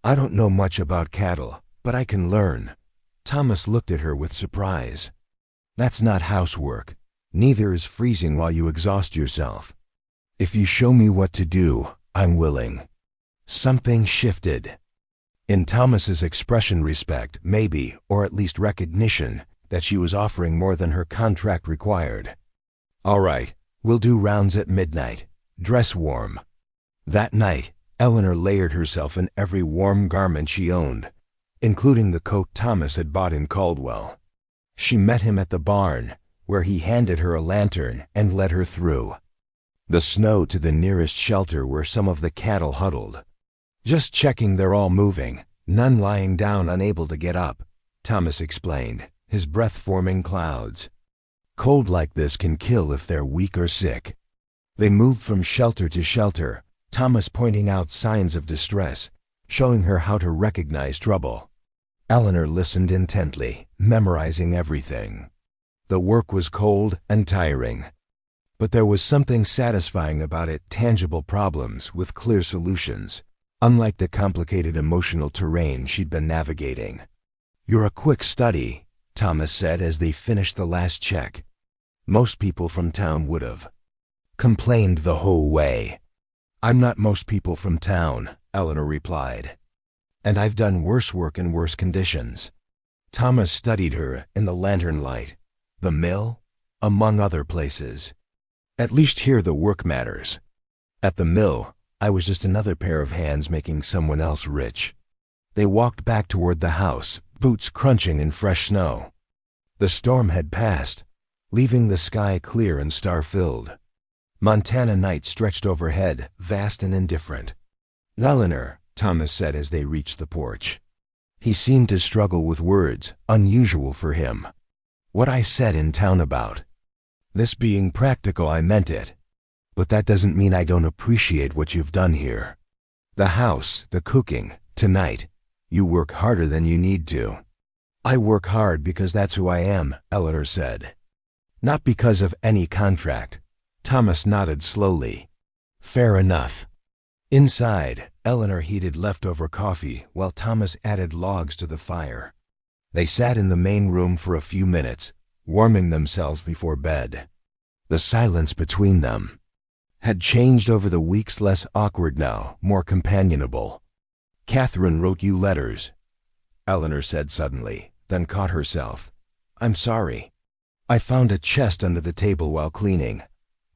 "I don't know much about cattle, but I can learn." Thomas looked at her with surprise. "That's not housework. Neither is freezing while you exhaust yourself. If you show me what to do, I'm willing." Something shifted. In Thomas's expression, respect, maybe, or at least recognition that she was offering more than her contract required. "All right, we'll do rounds at midnight. Dress warm." That night, Eleanor layered herself in every warm garment she owned, including the coat Thomas had bought in Caldwell. She met him at the barn, where he handed her a lantern and led her through the snow to the nearest shelter where some of the cattle huddled. "Just checking they're all moving, none lying down unable to get up," Thomas explained, his breath forming clouds. "Cold like this can kill if they're weak or sick." They moved from shelter to shelter, Thomas pointing out signs of distress, showing her how to recognize trouble. Eleanor listened intently, memorizing everything. The work was cold and tiring, but there was something satisfying about it, tangible problems with clear solutions, unlike the complicated emotional terrain she'd been navigating. "You're a quick study," Thomas said as they finished the last check. "Most people from town would have complained the whole way." "I'm not most people from town," Eleanor replied. "And I've done worse work in worse conditions." Thomas studied her in the lantern light. "The mill, among other places. At least here the work matters. At the mill, I was just another pair of hands making someone else rich." They walked back toward the house, boots crunching in fresh snow. The storm had passed, leaving the sky clear and star-filled. Montana night stretched overhead, vast and indifferent. "Eleanor," Thomas said as they reached the porch. He seemed to struggle with words, unusual for him. "What I said in town about this being practical, I meant it. But that doesn't mean I don't appreciate what you've done here. The house, the cooking, tonight. You work harder than you need to." "I work hard because that's who I am," Eleanor said. "Not because of any contract." Thomas nodded slowly. "Fair enough." Inside, Eleanor heated leftover coffee while Thomas added logs to the fire. They sat in the main room for a few minutes, warming themselves before bed. The silence between them had changed over the weeks, less awkward now, more companionable. "Catherine wrote you letters," Eleanor said suddenly, then caught herself. "I'm sorry. I found a chest under the table while cleaning.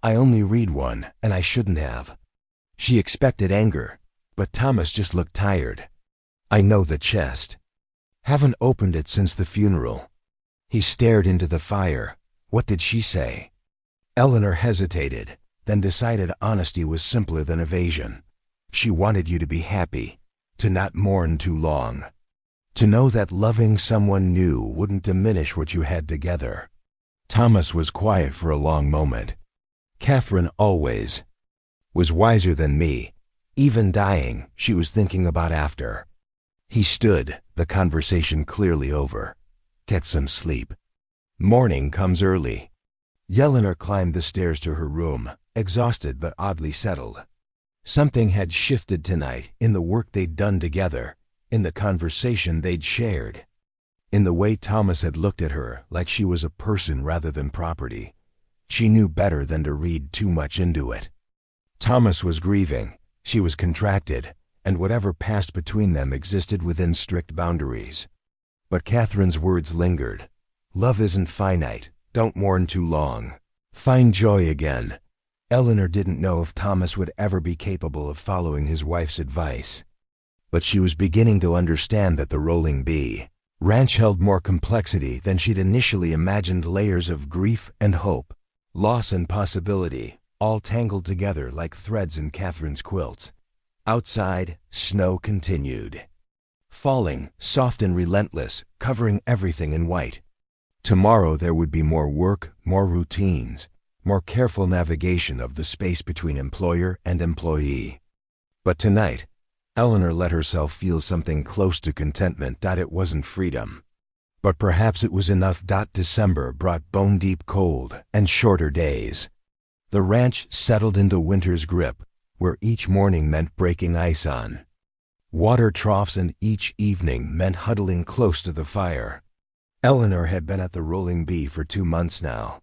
I only read one, and I shouldn't have." She expected anger, but Thomas just looked tired. "I know the chest. Haven't opened it since the funeral." He stared into the fire. What did she say? Eleanor hesitated, then decided honesty was simpler than evasion. She wanted you to be happy, to not mourn too long, to know that loving someone new wouldn't diminish what you had together. Thomas was quiet for a long moment. "Catherine always was wiser than me. Even dying, she was thinking about after." He stood, the conversation clearly over. "Get some sleep. Morning comes early." Eleanor climbed the stairs to her room, exhausted but oddly settled. Something had shifted tonight in the work they'd done together, in the conversation they'd shared, in the way Thomas had looked at her like she was a person rather than property. She knew better than to read too much into it. Thomas was grieving, she was contracted, and whatever passed between them existed within strict boundaries. But Catherine's words lingered. "Love isn't finite, Don't mourn too long. Find joy again. Eleanor didn't know if Thomas would ever be capable of following his wife's advice. But she was beginning to understand that the Rolling Bee ranch held more complexity than she'd initially imagined, layers of grief and hope, loss and possibility, all tangled together like threads in Catherine's quilts. Outside, snow continued, falling, soft and relentless, covering everything in white. Tomorrow there would be more work, more routines, more careful navigation of the space between employer and employee. But tonight, Eleanor let herself feel something close to contentment. It wasn't freedom, but perhaps it was enough. December brought bone-deep cold and shorter days. The ranch settled into winter's grip, where each morning meant breaking ice on water troughs and each evening meant huddling close to the fire. Eleanor had been at the Rolling Bee for 2 months now,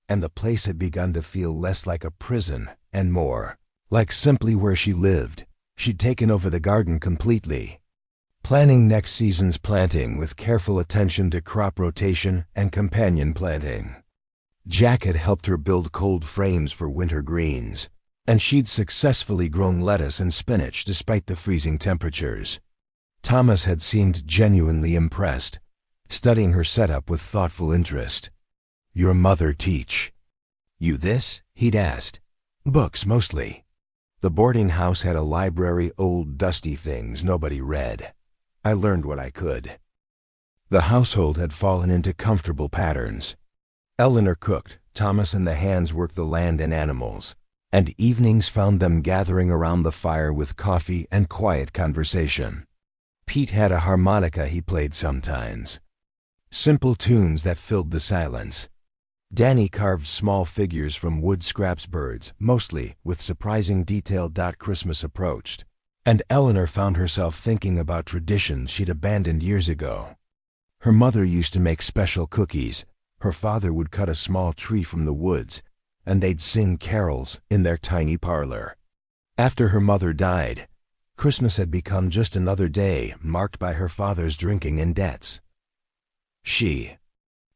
and the place had begun to feel less like a prison and more like simply where she lived. She'd taken over the garden completely, planning next season's planting with careful attention to crop rotation and companion planting. Jack had helped her build cold frames for winter greens, and she'd successfully grown lettuce and spinach despite the freezing temperatures. Thomas had seemed genuinely impressed, studying her setup with thoughtful interest. "Your mother teach you this?" he'd asked. "Books, mostly." The boarding house had a library, old dusty things nobody read. I learned what I could. The household had fallen into comfortable patterns. Eleanor cooked, Thomas and the hands worked the land and animals, and evenings found them gathering around the fire with coffee and quiet conversation. Pete had a harmonica he played sometimes, simple tunes that filled the silence. Danny carved small figures from wood scraps, birds, mostly, with surprising detail. Christmas approached, and Eleanor found herself thinking about traditions she'd abandoned years ago. Her mother used to make special cookies, her father would cut a small tree from the woods, and they'd sing carols in their tiny parlor. After her mother died, Christmas had become just another day marked by her father's drinking and debts. She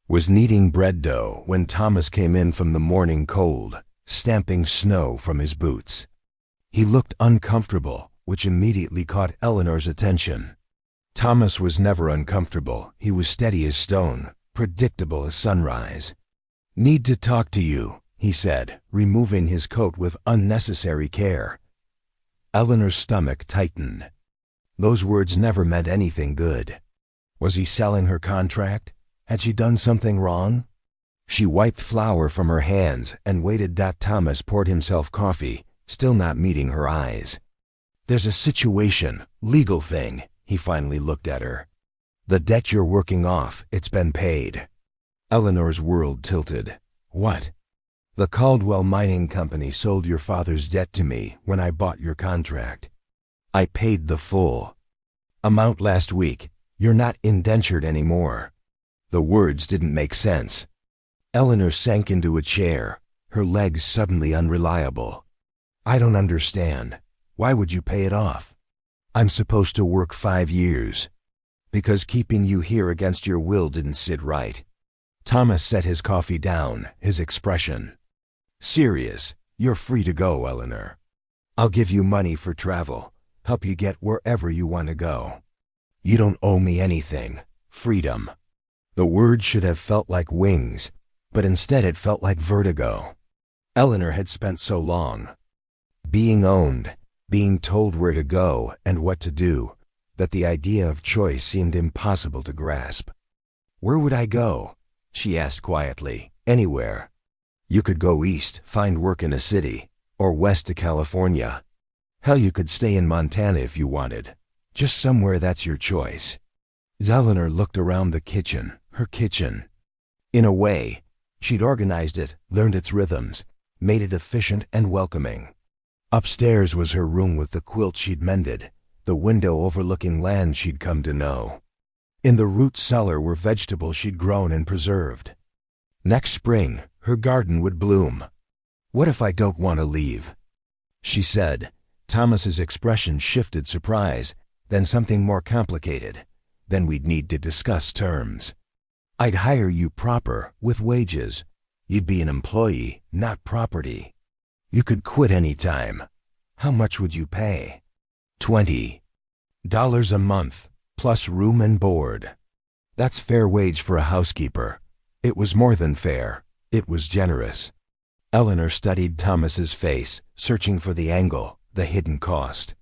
was kneading bread dough when Thomas came in from the morning cold, stamping snow from his boots. He looked uncomfortable, which immediately caught Eleanor's attention. Thomas was never uncomfortable. He was steady as stone, predictable as sunrise. "Need to talk to you," he said, removing his coat with unnecessary care. Eleanor's stomach tightened. Those words never meant anything good. Was he selling her contract? Had she done something wrong? She wiped flour from her hands and waited. Thomas poured himself coffee, still not meeting her eyes. "There's a situation, legal thing." He finally looked at her. "The debt you're working off, it's been paid." Eleanor's world tilted. "What?" "The Caldwell Mining Company sold your father's debt to me when I bought your contract. I paid the full amount last week. You're not indentured anymore." The words didn't make sense. Eleanor sank into a chair, her legs suddenly unreliable. "I don't understand. Why would you pay it off? I'm supposed to work 5 years. Because keeping you here against your will didn't sit right." Thomas set his coffee down, his expression serious. "You're free to go, Eleanor. I'll give you money for travel, help you get wherever you want to go. You don't owe me anything. Freedom." The words should have felt like wings, but instead it felt like vertigo. Eleanor had spent so long being owned, being told where to go and what to do, that the idea of choice seemed impossible to grasp. "Where would I go?" she asked quietly. "Anywhere. You could go east, find work in a city, or west to California. Hell, you could stay in Montana if you wanted. Just somewhere that's your choice." Eleanor looked around the kitchen, her kitchen. In a way, she'd organized it, learned its rhythms, made it efficient and welcoming. Upstairs was her room with the quilt she'd mended, the window overlooking land she'd come to know. In the root cellar were vegetables she'd grown and preserved. Next spring, her garden would bloom. "What if I don't want to leave?" she said. Thomas's expression shifted, surprise, then something more complicated. "Then we'd need to discuss terms." I'd hire you proper, with wages. You'd be an employee, not property. You could quit any time. How much would you pay? $20 a month, plus room and board. That's fair wage for a housekeeper. It was more than fair. It was generous. Eleanor studied Thomas's face, searching for the angle, the hidden cost.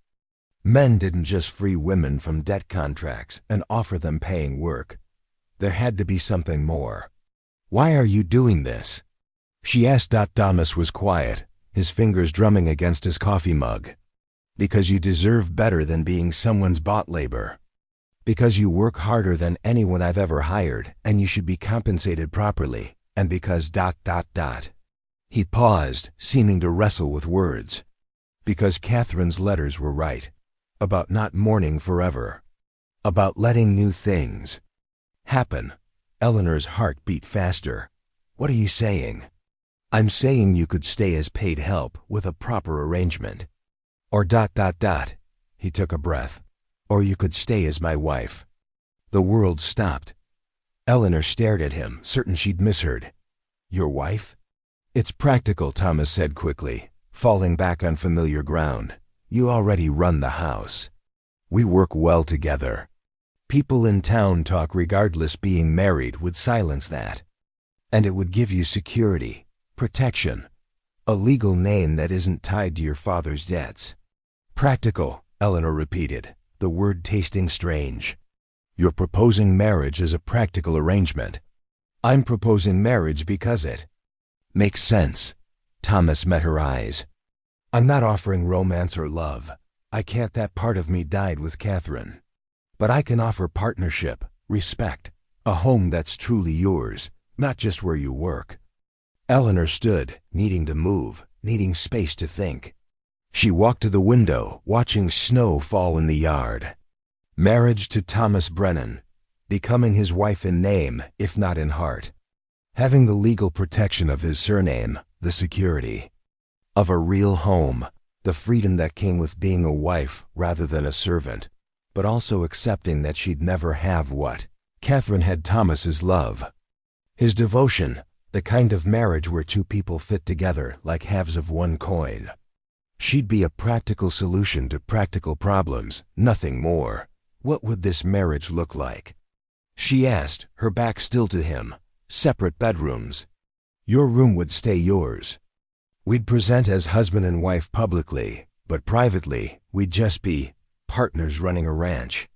Men didn't just free women from debt contracts and offer them paying work. There had to be something more. Why are you doing this? She asked. Thomas was quiet, his fingers drumming against his coffee mug. Because you deserve better than being someone's bought labor. Because you work harder than anyone I've ever hired, and you should be compensated properly, and because ... He paused, seeming to wrestle with words. Because Catherine's letters were right. About not mourning forever. About letting new things happen. Eleanor's heart beat faster. What are you saying? I'm saying you could stay as paid help with a proper arrangement. Or ... He took a breath. Or you could stay as my wife. The world stopped. Eleanor stared at him, certain she'd misheard. Your wife? It's practical, Thomas said quickly, falling back on familiar ground. You already run the house. We work well together. People in town talk regardless. Being married would silence that. And it would give you security, protection, a legal name that isn't tied to your father's debts. Practical, Eleanor repeated, the word tasting strange. You're proposing marriage as a practical arrangement. I'm proposing marriage because it makes sense. Thomas met her eyes. I'm not offering romance or love. I can't. That part of me died with Catherine. But I can offer partnership, respect, a home that's truly yours, not just where you work. Eleanor stood, needing to move, needing space to think. She walked to the window, watching snow fall in the yard. Marriage to Thomas Brennan, becoming his wife in name, if not in heart. Having the legal protection of his surname, the security of a real home, the freedom that came with being a wife rather than a servant, but also accepting that she'd never have what Catherine had: Thomas's love, his devotion, the kind of marriage where two people fit together like halves of one coin. She'd be a practical solution to practical problems, nothing more. What would this marriage look like? She asked, her back still to him. Separate bedrooms. Your room would stay yours. We'd present as husband and wife publicly, but privately, we'd just be partners running a ranch.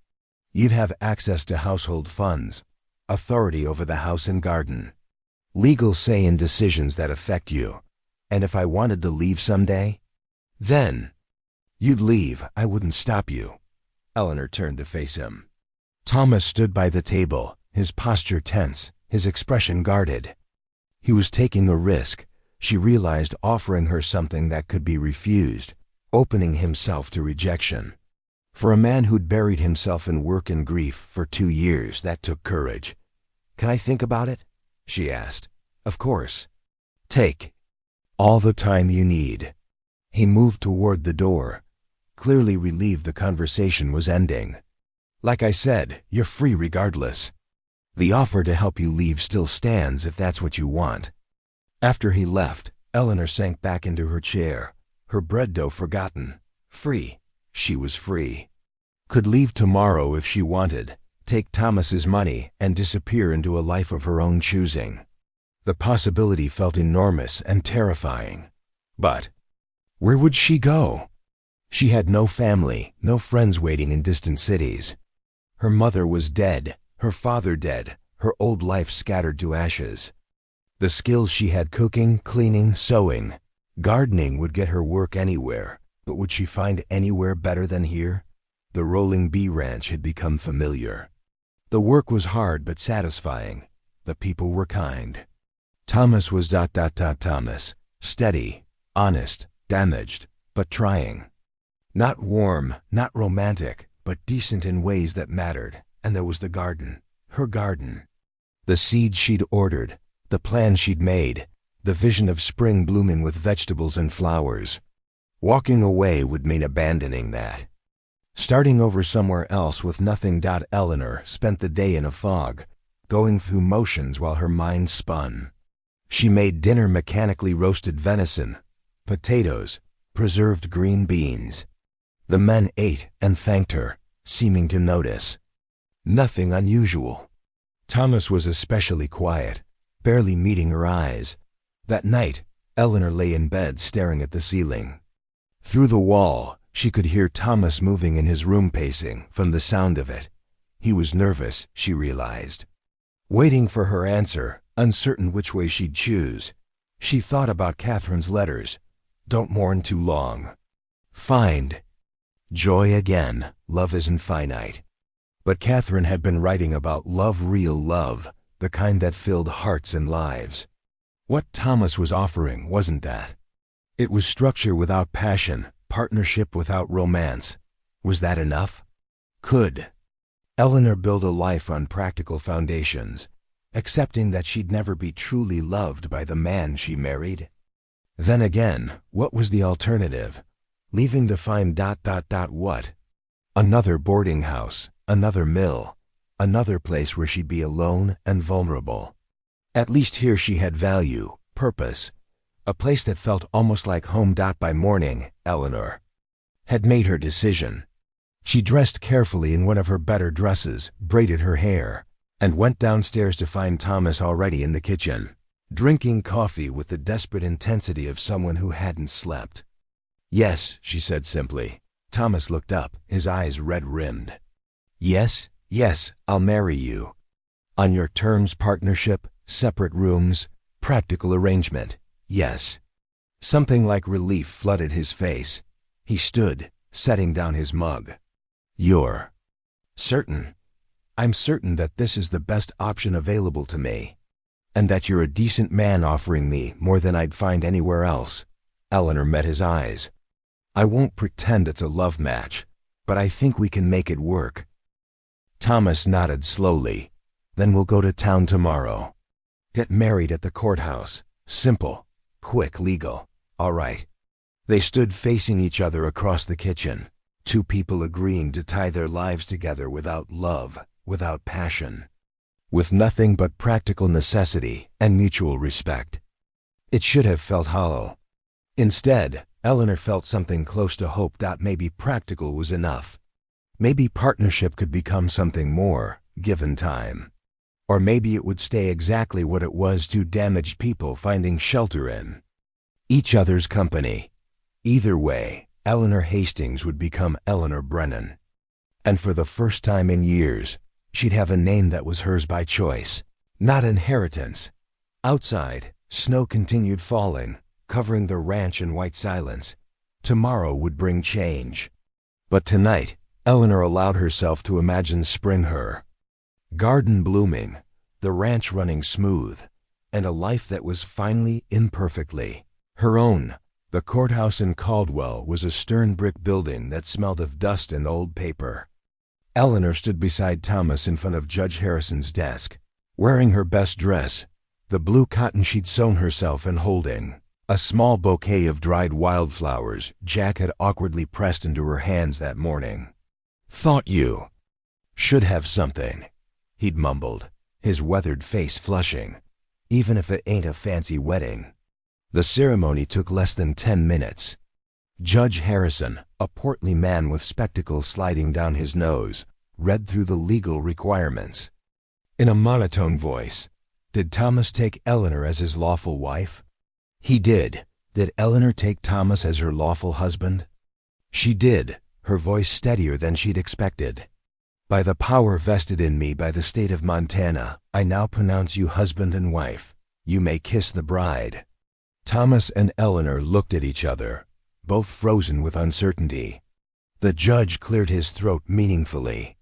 You'd have access to household funds, authority over the house and garden, legal say in decisions that affect you. And if I wanted to leave someday, then you'd leave. I wouldn't stop you. Eleanor turned to face him. Thomas stood by the table, his posture tense, his expression guarded. He was taking a risk. She realized, offering her something that could be refused, opening himself to rejection. For a man who'd buried himself in work and grief for 2 years, that took courage. Can I think about it? She asked. Of course. Take all the time you need. He moved toward the door, clearly relieved the conversation was ending. Like I said, you're free regardless. The offer to help you leave still stands if that's what you want. After he left, Eleanor sank back into her chair, her bread dough forgotten. Free. She was free. Could leave tomorrow if she wanted, take Thomas's money and disappear into a life of her own choosing. The possibility felt enormous and terrifying. But where would she go? She had no family, no friends waiting in distant cities. Her mother was dead, her father dead, her old life scattered to ashes. The skills she had: cooking, cleaning, sewing, gardening would get her work anywhere, but would she find anywhere better than here? The rolling bee ranch had become familiar. The work was hard but satisfying. The people were kind. Thomas was ... Thomas, steady, honest, damaged, but trying. Not warm, not romantic, but decent in ways that mattered. And there was the garden, her garden. The seeds she'd ordered, the plans she'd made, the vision of spring blooming with vegetables and flowers. Walking away would mean abandoning that. Starting over somewhere else with nothing. Eleanor spent the day in a fog, going through motions while her mind spun. She made dinner mechanically: roasted venison, potatoes, preserved green beans. The men ate and thanked her, seeming to notice nothing unusual. Thomas was especially quiet, barely meeting her eyes. That night, Eleanor lay in bed staring at the ceiling. Through the wall, she could hear Thomas moving in his room, pacing. From the sound of it, he was nervous, she realized. Waiting for her answer, uncertain which way she'd choose. She thought about Catherine's letters. Don't mourn too long. Find joy again. Love isn't finite. But Catherine had been writing about love, real love, the kind that filled hearts and lives. What Thomas was offering wasn't that. It was structure without passion, partnership without romance. Was that enough? Could Eleanor build a life on practical foundations, accepting that she'd never be truly loved by the man she married? Then again, what was the alternative? Leaving to find what? Another boarding house, another mill, another place where she'd be alone and vulnerable. At least here she had value, purpose, a place that felt almost like home. By morning, Eleanor had made her decision. She dressed carefully in one of her better dresses, braided her hair, and went downstairs to find Thomas already in the kitchen, drinking coffee with the desperate intensity of someone who hadn't slept. Yes, she said simply. Thomas looked up, his eyes red-rimmed. Yes, I'll marry you. On your terms: partnership, separate rooms, practical arrangement. Yes. Something like relief flooded his face. He stood, setting down his mug. You're certain? I'm certain that this is the best option available to me, and that you're a decent man, offering me more than I'd find anywhere else. Eleanor met his eyes. I won't pretend it's a love match, but I think we can make it work. Thomas nodded slowly. Then we'll go to town tomorrow. Get married at the courthouse. Simple, quick, legal. All right. They stood facing each other across the kitchen, two people agreeing to tie their lives together without love, without passion, with nothing but practical necessity and mutual respect. It should have felt hollow. Instead, Eleanor felt something close to hope. Maybe practical was enough. Maybe partnership could become something more, given time. Or maybe it would stay exactly what it was: two damaged people finding shelter in each other's company. Either way, Eleanor Hastings would become Eleanor Brennan. And for the first time in years, she'd have a name that was hers by choice, not inheritance. Outside, snow continued falling, covering the ranch in white silence. Tomorrow would bring change. But tonight, Eleanor allowed herself to imagine spring: her garden blooming, the ranch running smooth, and a life that was finally, imperfectly, her own. The courthouse in Caldwell was a stern brick building that smelled of dust and old paper. Eleanor stood beside Thomas in front of Judge Harrison's desk, wearing her best dress, the blue cotton she'd sewn herself, and holding a small bouquet of dried wildflowers Jack had awkwardly pressed into her hands that morning. Thought you should have something, he'd mumbled, his weathered face flushing. Even if it ain't a fancy wedding. The ceremony took less than 10 minutes. Judge Harrison, a portly man with spectacles sliding down his nose, read through the legal requirements. In a monotone voice, did Thomas take Eleanor as his lawful wife? He did. Did Eleanor take Thomas as her lawful husband? She did, her voice steadier than she'd expected. By the power vested in me by the state of Montana, I now pronounce you husband and wife. You may kiss the bride. Thomas and Eleanor looked at each other, both frozen with uncertainty. The judge cleared his throat meaningfully.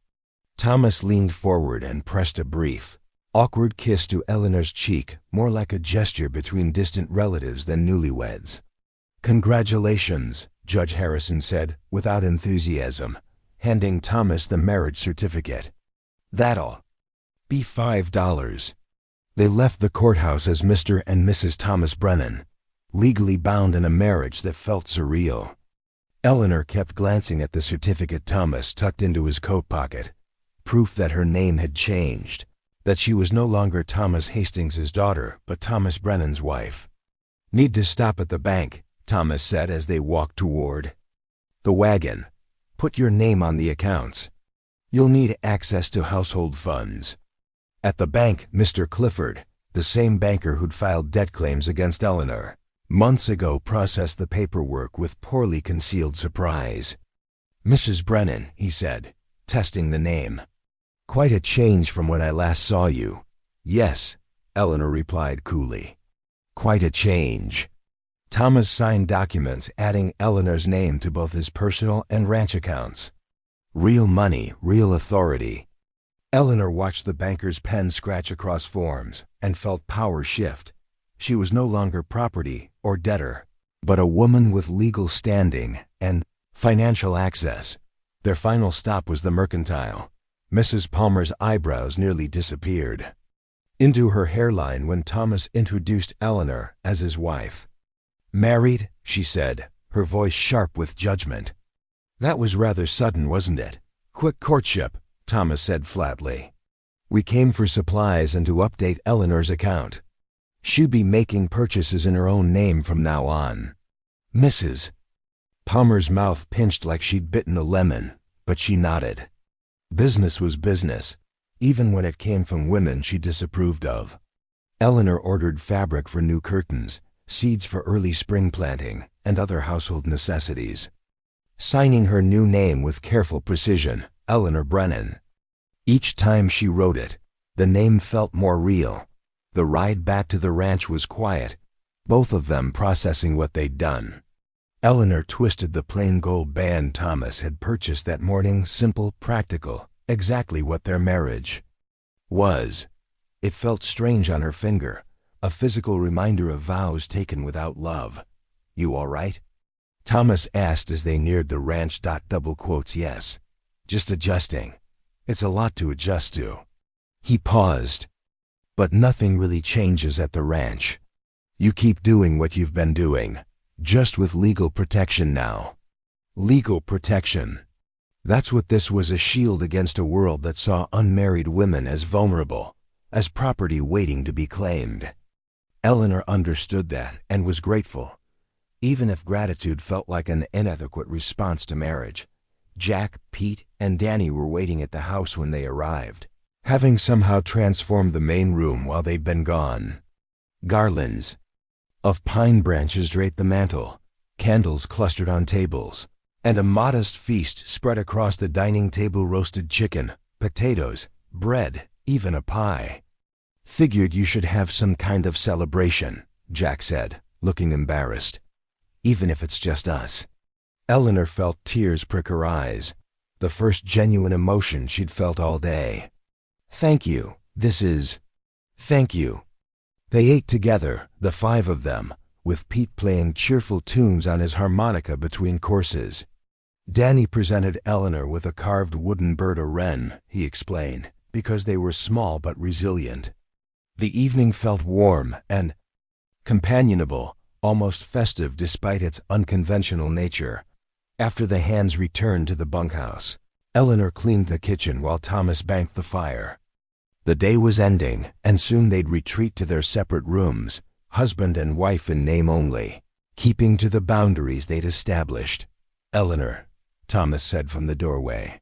Thomas leaned forward and pressed a brief, awkward kiss to Eleanor's cheek, more like a gesture between distant relatives than newlyweds. Congratulations, Judge Harrison said, without enthusiasm, handing Thomas the marriage certificate. That'll be $5. They left the courthouse as Mr. and Mrs. Thomas Brennan, legally bound in a marriage that felt surreal. Eleanor kept glancing at the certificate Thomas tucked into his coat pocket, proof that her name had changed, that she was no longer Thomas Hastings's daughter, but Thomas Brennan's wife. "Need to stop at the bank," Thomas said as they walked toward the wagon. "Put your name on the accounts. You'll need access to household funds." At the bank, Mr. Clifford, the same banker who'd filed debt claims against Eleanor months ago, processed the paperwork with poorly concealed surprise. "Mrs. Brennan," he said, testing the name. "Quite a change from when I last saw you." "Yes," Eleanor replied coolly. "Quite a change." Thomas signed documents adding Eleanor's name to both his personal and ranch accounts. Real money, real authority. Eleanor watched the banker's pen scratch across forms and felt power shift. She was no longer property or debtor, but a woman with legal standing and financial access. Their final stop was the mercantile. Mrs. Palmer's eyebrows nearly disappeared into her hairline when Thomas introduced Eleanor as his wife. "Married?" she said, her voice sharp with judgment. "That was rather sudden, wasn't it?" "Quick courtship," Thomas said flatly. "We came for supplies and to update Eleanor's account. She'd be making purchases in her own name from now on." "Mrs." Palmer's mouth pinched like she'd bitten a lemon, but she nodded. Business was business, even when it came from women she disapproved of. Eleanor ordered fabric for new curtains, seeds for early spring planting, and other household necessities, signing her new name with careful precision, Eleanor Brennan. Each time she wrote it, the name felt more real. The ride back to the ranch was quiet, both of them processing what they'd done. Eleanor twisted the plain gold band Thomas had purchased that morning, simple, practical, exactly what their marriage was. It felt strange on her finger, a physical reminder of vows taken without love. "You all right?" Thomas asked as they neared the ranch. "Yes. Just adjusting. It's a lot to adjust to." He paused. "But nothing really changes at the ranch. You keep doing what you've been doing, just with legal protection now." Legal protection. That's what this was, a shield against a world that saw unmarried women as vulnerable, as property waiting to be claimed. Eleanor understood that and was grateful, even if gratitude felt like an inadequate response to marriage. Jack, Pete, and Danny were waiting at the house when they arrived, having somehow transformed the main room while they'd been gone. Garlands of pine branches draped the mantel, candles clustered on tables, and a modest feast spread across the dining table: roasted chicken, potatoes, bread, even a pie. "Figured you should have some kind of celebration," Jack said, looking embarrassed. "Even if it's just us." Eleanor felt tears prick her eyes, the first genuine emotion she'd felt all day. "Thank you. Thank you." They ate together, the five of them, with Pete playing cheerful tunes on his harmonica between courses. Danny presented Eleanor with a carved wooden bird, a wren, he explained, because they were small but resilient. The evening felt warm and companionable, almost festive despite its unconventional nature. After the hands returned to the bunkhouse, Eleanor cleaned the kitchen while Thomas banked the fire. The day was ending, and soon they'd retreat to their separate rooms, husband and wife in name only, keeping to the boundaries they'd established. "Eleanor," Thomas said from the doorway,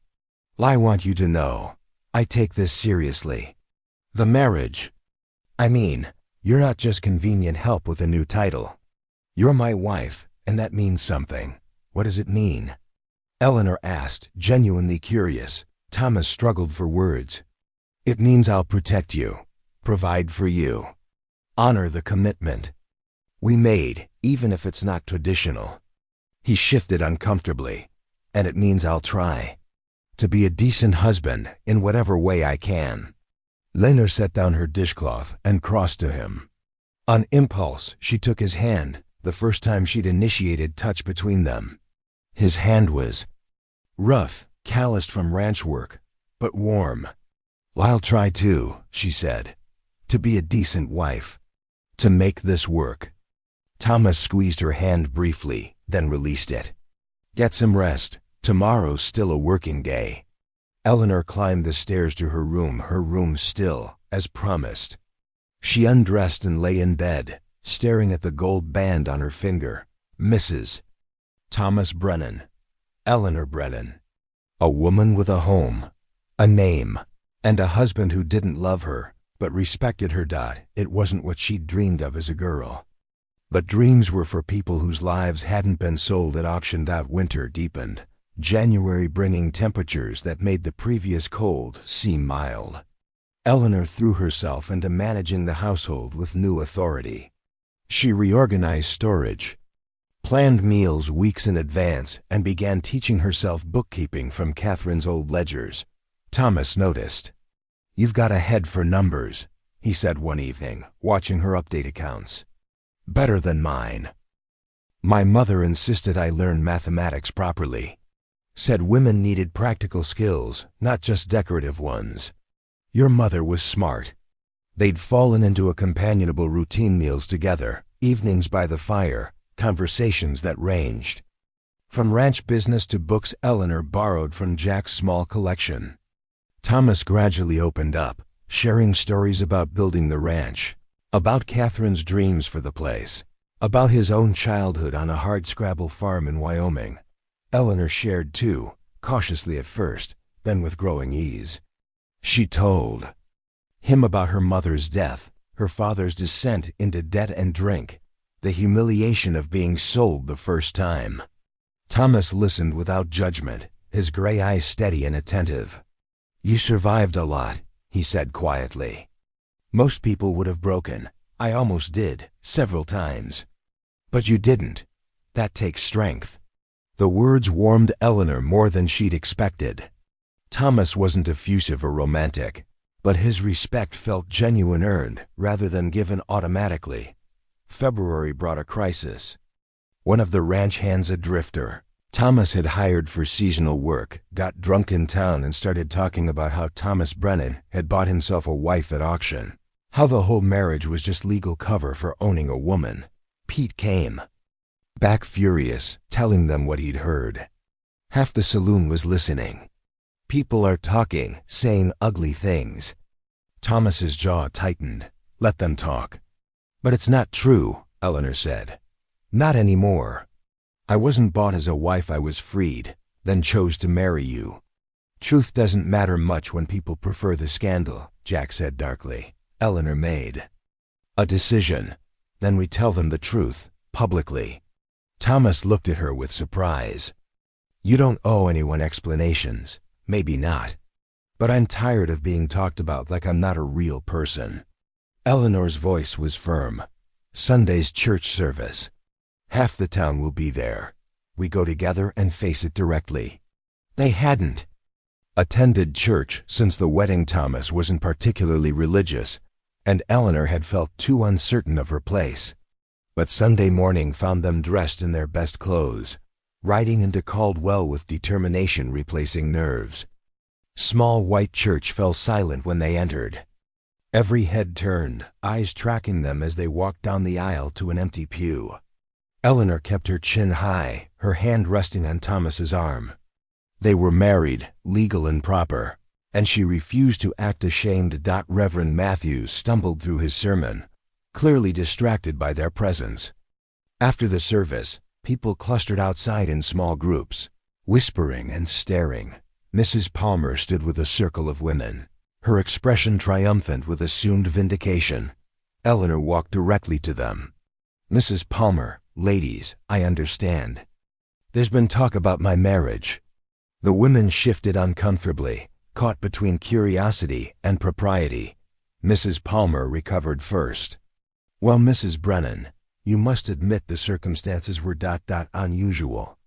"I want you to know, I take this seriously. The marriage. I mean, you're not just convenient help with a new title. You're my wife, and that means something." "What does it mean?" Eleanor asked, genuinely curious. Thomas struggled for words. "It means I'll protect you, provide for you, honor the commitment we made, even if it's not traditional." He shifted uncomfortably. "And it means I'll try to be a decent husband in whatever way I can." Eleanor set down her dishcloth and crossed to him. On impulse, she took his hand, the first time she'd initiated touch between them. His hand was rough, calloused from ranch work, but warm. "I'll try too," she said, "to be a decent wife, to make this work." Thomas squeezed her hand briefly, then released it. "Get some rest. Tomorrow's still a working day." Eleanor climbed the stairs to her room still as promised. She undressed and lay in bed, staring at the gold band on her finger. Mrs. Thomas Brennan. Eleanor Brennan. A woman with a home, a name, and a husband who didn't love her, but respected her. It wasn't what she'd dreamed of as a girl. But dreams were for people whose lives hadn't been sold at auction. Winter deepened, January bringing temperatures that made the previous cold seem mild. Eleanor threw herself into managing the household with new authority. She reorganized storage, planned meals weeks in advance, and began teaching herself bookkeeping from Catherine's old ledgers. Thomas noticed. "You've got a head for numbers," he said one evening, watching her update accounts. "Better than mine. My mother insisted I learn mathematics properly. Said women needed practical skills, not just decorative ones. Your mother was smart." They'd fallen into a companionable routine: meals together, evenings by the fire, conversations that ranged from ranch business to books Eleanor borrowed from Jack's small collection. Thomas gradually opened up, sharing stories about building the ranch, about Catherine's dreams for the place, about his own childhood on a hardscrabble farm in Wyoming. Eleanor shared too, cautiously at first, then with growing ease. She told him about her mother's death, her father's descent into debt and drink, the humiliation of being sold the first time. Thomas listened without judgment, his gray eyes steady and attentive. "You survived a lot," he said quietly. "Most people would have broken. I almost did, several times. But you didn't. That takes strength." The words warmed Eleanor more than she'd expected. Thomas wasn't effusive or romantic, but his respect felt genuine, earned, rather than given automatically. February brought a crisis. One of the ranch hands, a drifter Thomas had hired for seasonal work, got drunk in town and started talking about how Thomas Brennan had bought himself a wife at auction, how the whole marriage was just legal cover for owning a woman. Pete came back furious, telling them what he'd heard. Half the saloon was listening. "People are talking, saying ugly things." Thomas's jaw tightened. "Let them talk." "But it's not true," Eleanor said. "Not anymore. I wasn't bought as a wife. I was freed, then chose to marry you. Truth doesn't matter much when people prefer the scandal," Jack said darkly. Eleanor made a decision. "Then we tell them the truth, publicly." Thomas looked at her with surprise. "You don't owe anyone explanations." "Maybe not. But I'm tired of being talked about like I'm not a real person." Eleanor's voice was firm. "Sunday's church service. Half the town will be there. We go together and face it directly." They hadn't attended church since the wedding. Thomas wasn't particularly religious, and Eleanor had felt too uncertain of her place. But Sunday morning found them dressed in their best clothes, riding into Caldwell with determination replacing nerves. Small white church fell silent when they entered. Every head turned, eyes tracking them as they walked down the aisle to an empty pew. Eleanor kept her chin high, her hand resting on Thomas's arm. They were married, legal and proper, and she refused to act ashamed. Reverend Matthews stumbled through his sermon, clearly distracted by their presence. After the service, people clustered outside in small groups, whispering and staring. Mrs. Palmer stood with a circle of women, her expression triumphant with assumed vindication. Eleanor walked directly to them. "Mrs. Palmer, ladies, I understand. There's been talk about my marriage." The women shifted uncomfortably, caught between curiosity and propriety. Mrs. Palmer recovered first. "Well, Mrs. Brennan, you must admit the circumstances were unusual."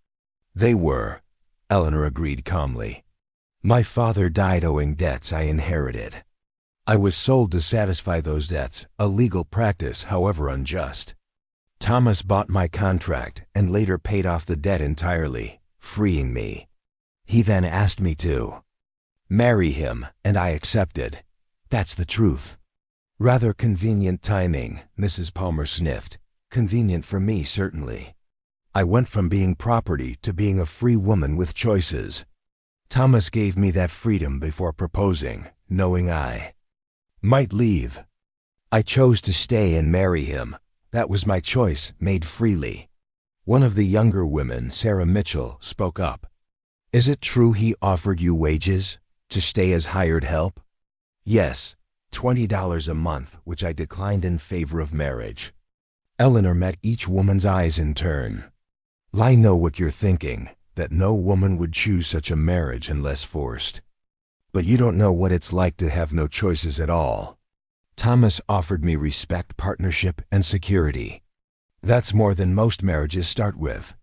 "They were," Eleanor agreed calmly. "My father died owing debts I inherited. I was sold to satisfy those debts, a legal practice, however unjust. Thomas bought my contract and later paid off the debt entirely, freeing me. He then asked me to marry him, and I accepted. That's the truth." "Rather convenient timing," Mrs. Palmer sniffed. "Convenient for me, certainly. I went from being property to being a free woman with choices. Thomas gave me that freedom before proposing, knowing I might leave. I chose to stay and marry him. That was my choice, made freely. One of the younger women, Sarah Mitchell, spoke up. Is it true he offered you wages to stay as hired help? Yes, $20 a month, which I declined in favor of marriage. Eleanor met each woman's eyes in turn. I know what you're thinking, that no woman would choose such a marriage unless forced. But you don't know what it's like to have no choices at all. Thomas offered me respect, partnership, and security. That's more than most marriages start with.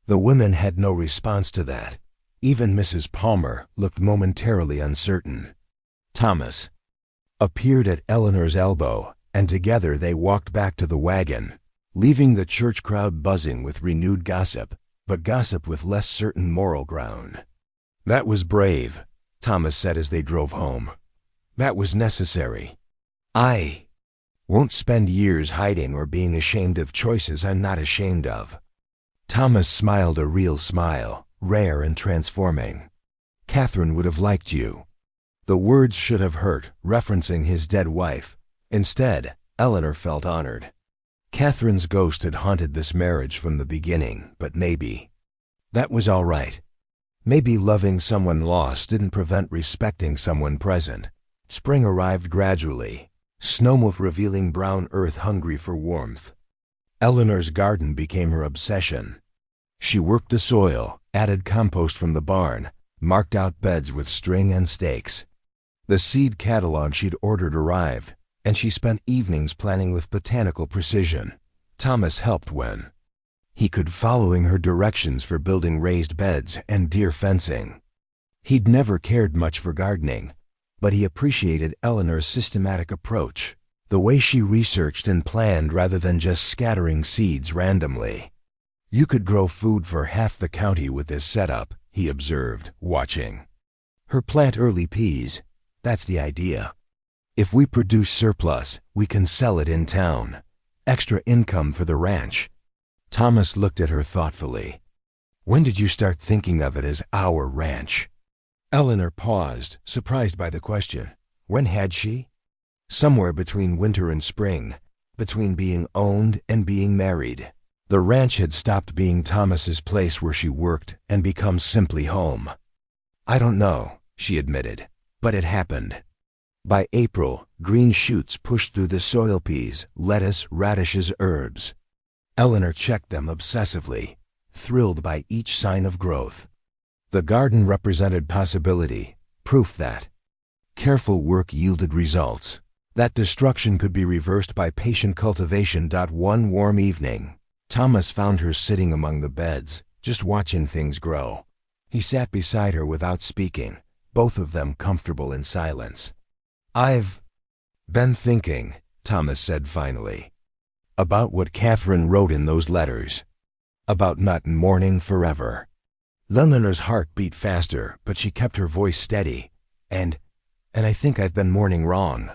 The women had no response to that. Even Mrs. Palmer looked momentarily uncertain. Thomas appeared at Eleanor's elbow, and together they walked back to the wagon, leaving the church crowd buzzing with renewed gossip, but gossip with less certain moral ground. That was brave, Thomas said as they drove home. That was necessary. I won't spend years hiding or being ashamed of choices I'm not ashamed of. Thomas smiled a real smile, rare and transforming. Catherine would have liked you. The words should have hurt, referencing his dead wife. Instead, Eleanor felt honored. Catherine's ghost had haunted this marriage from the beginning, but maybe that was all right. Maybe loving someone lost didn't prevent respecting someone present. Spring arrived gradually, snow revealing brown earth hungry for warmth. Eleanor's garden became her obsession. She worked the soil, added compost from the barn, marked out beds with string and stakes. The seed catalog she'd ordered arrived, and she spent evenings planning with botanical precision. Thomas helped when he could, following her directions for building raised beds and deer fencing. He'd never cared much for gardening, but he appreciated Eleanor's systematic approach, the way she researched and planned rather than just scattering seeds randomly. You could grow food for half the county with this setup, he observed, watching her plant early peas. That's the idea. If we produce surplus, we can sell it in town. Extra income for the ranch. Thomas looked at her thoughtfully. When did you start thinking of it as our ranch? Eleanor paused, surprised by the question. When had she? Somewhere between winter and spring, between being owned and being married. The ranch had stopped being Thomas's place where she worked and become simply home. I don't know, she admitted, but it happened. By April, green shoots pushed through the soil: peas, lettuce, radishes, herbs. Eleanor checked them obsessively, thrilled by each sign of growth. The garden represented possibility, proof that careful work yielded results, that destruction could be reversed by patient cultivation. One warm evening, Thomas found her sitting among the beds, just watching things grow. He sat beside her without speaking, both of them comfortable in silence. I've been thinking, Thomas said finally, about what Catherine wrote in those letters. About not mourning forever. Eleanor's heart beat faster, but she kept her voice steady. And I think I've been mourning wrong.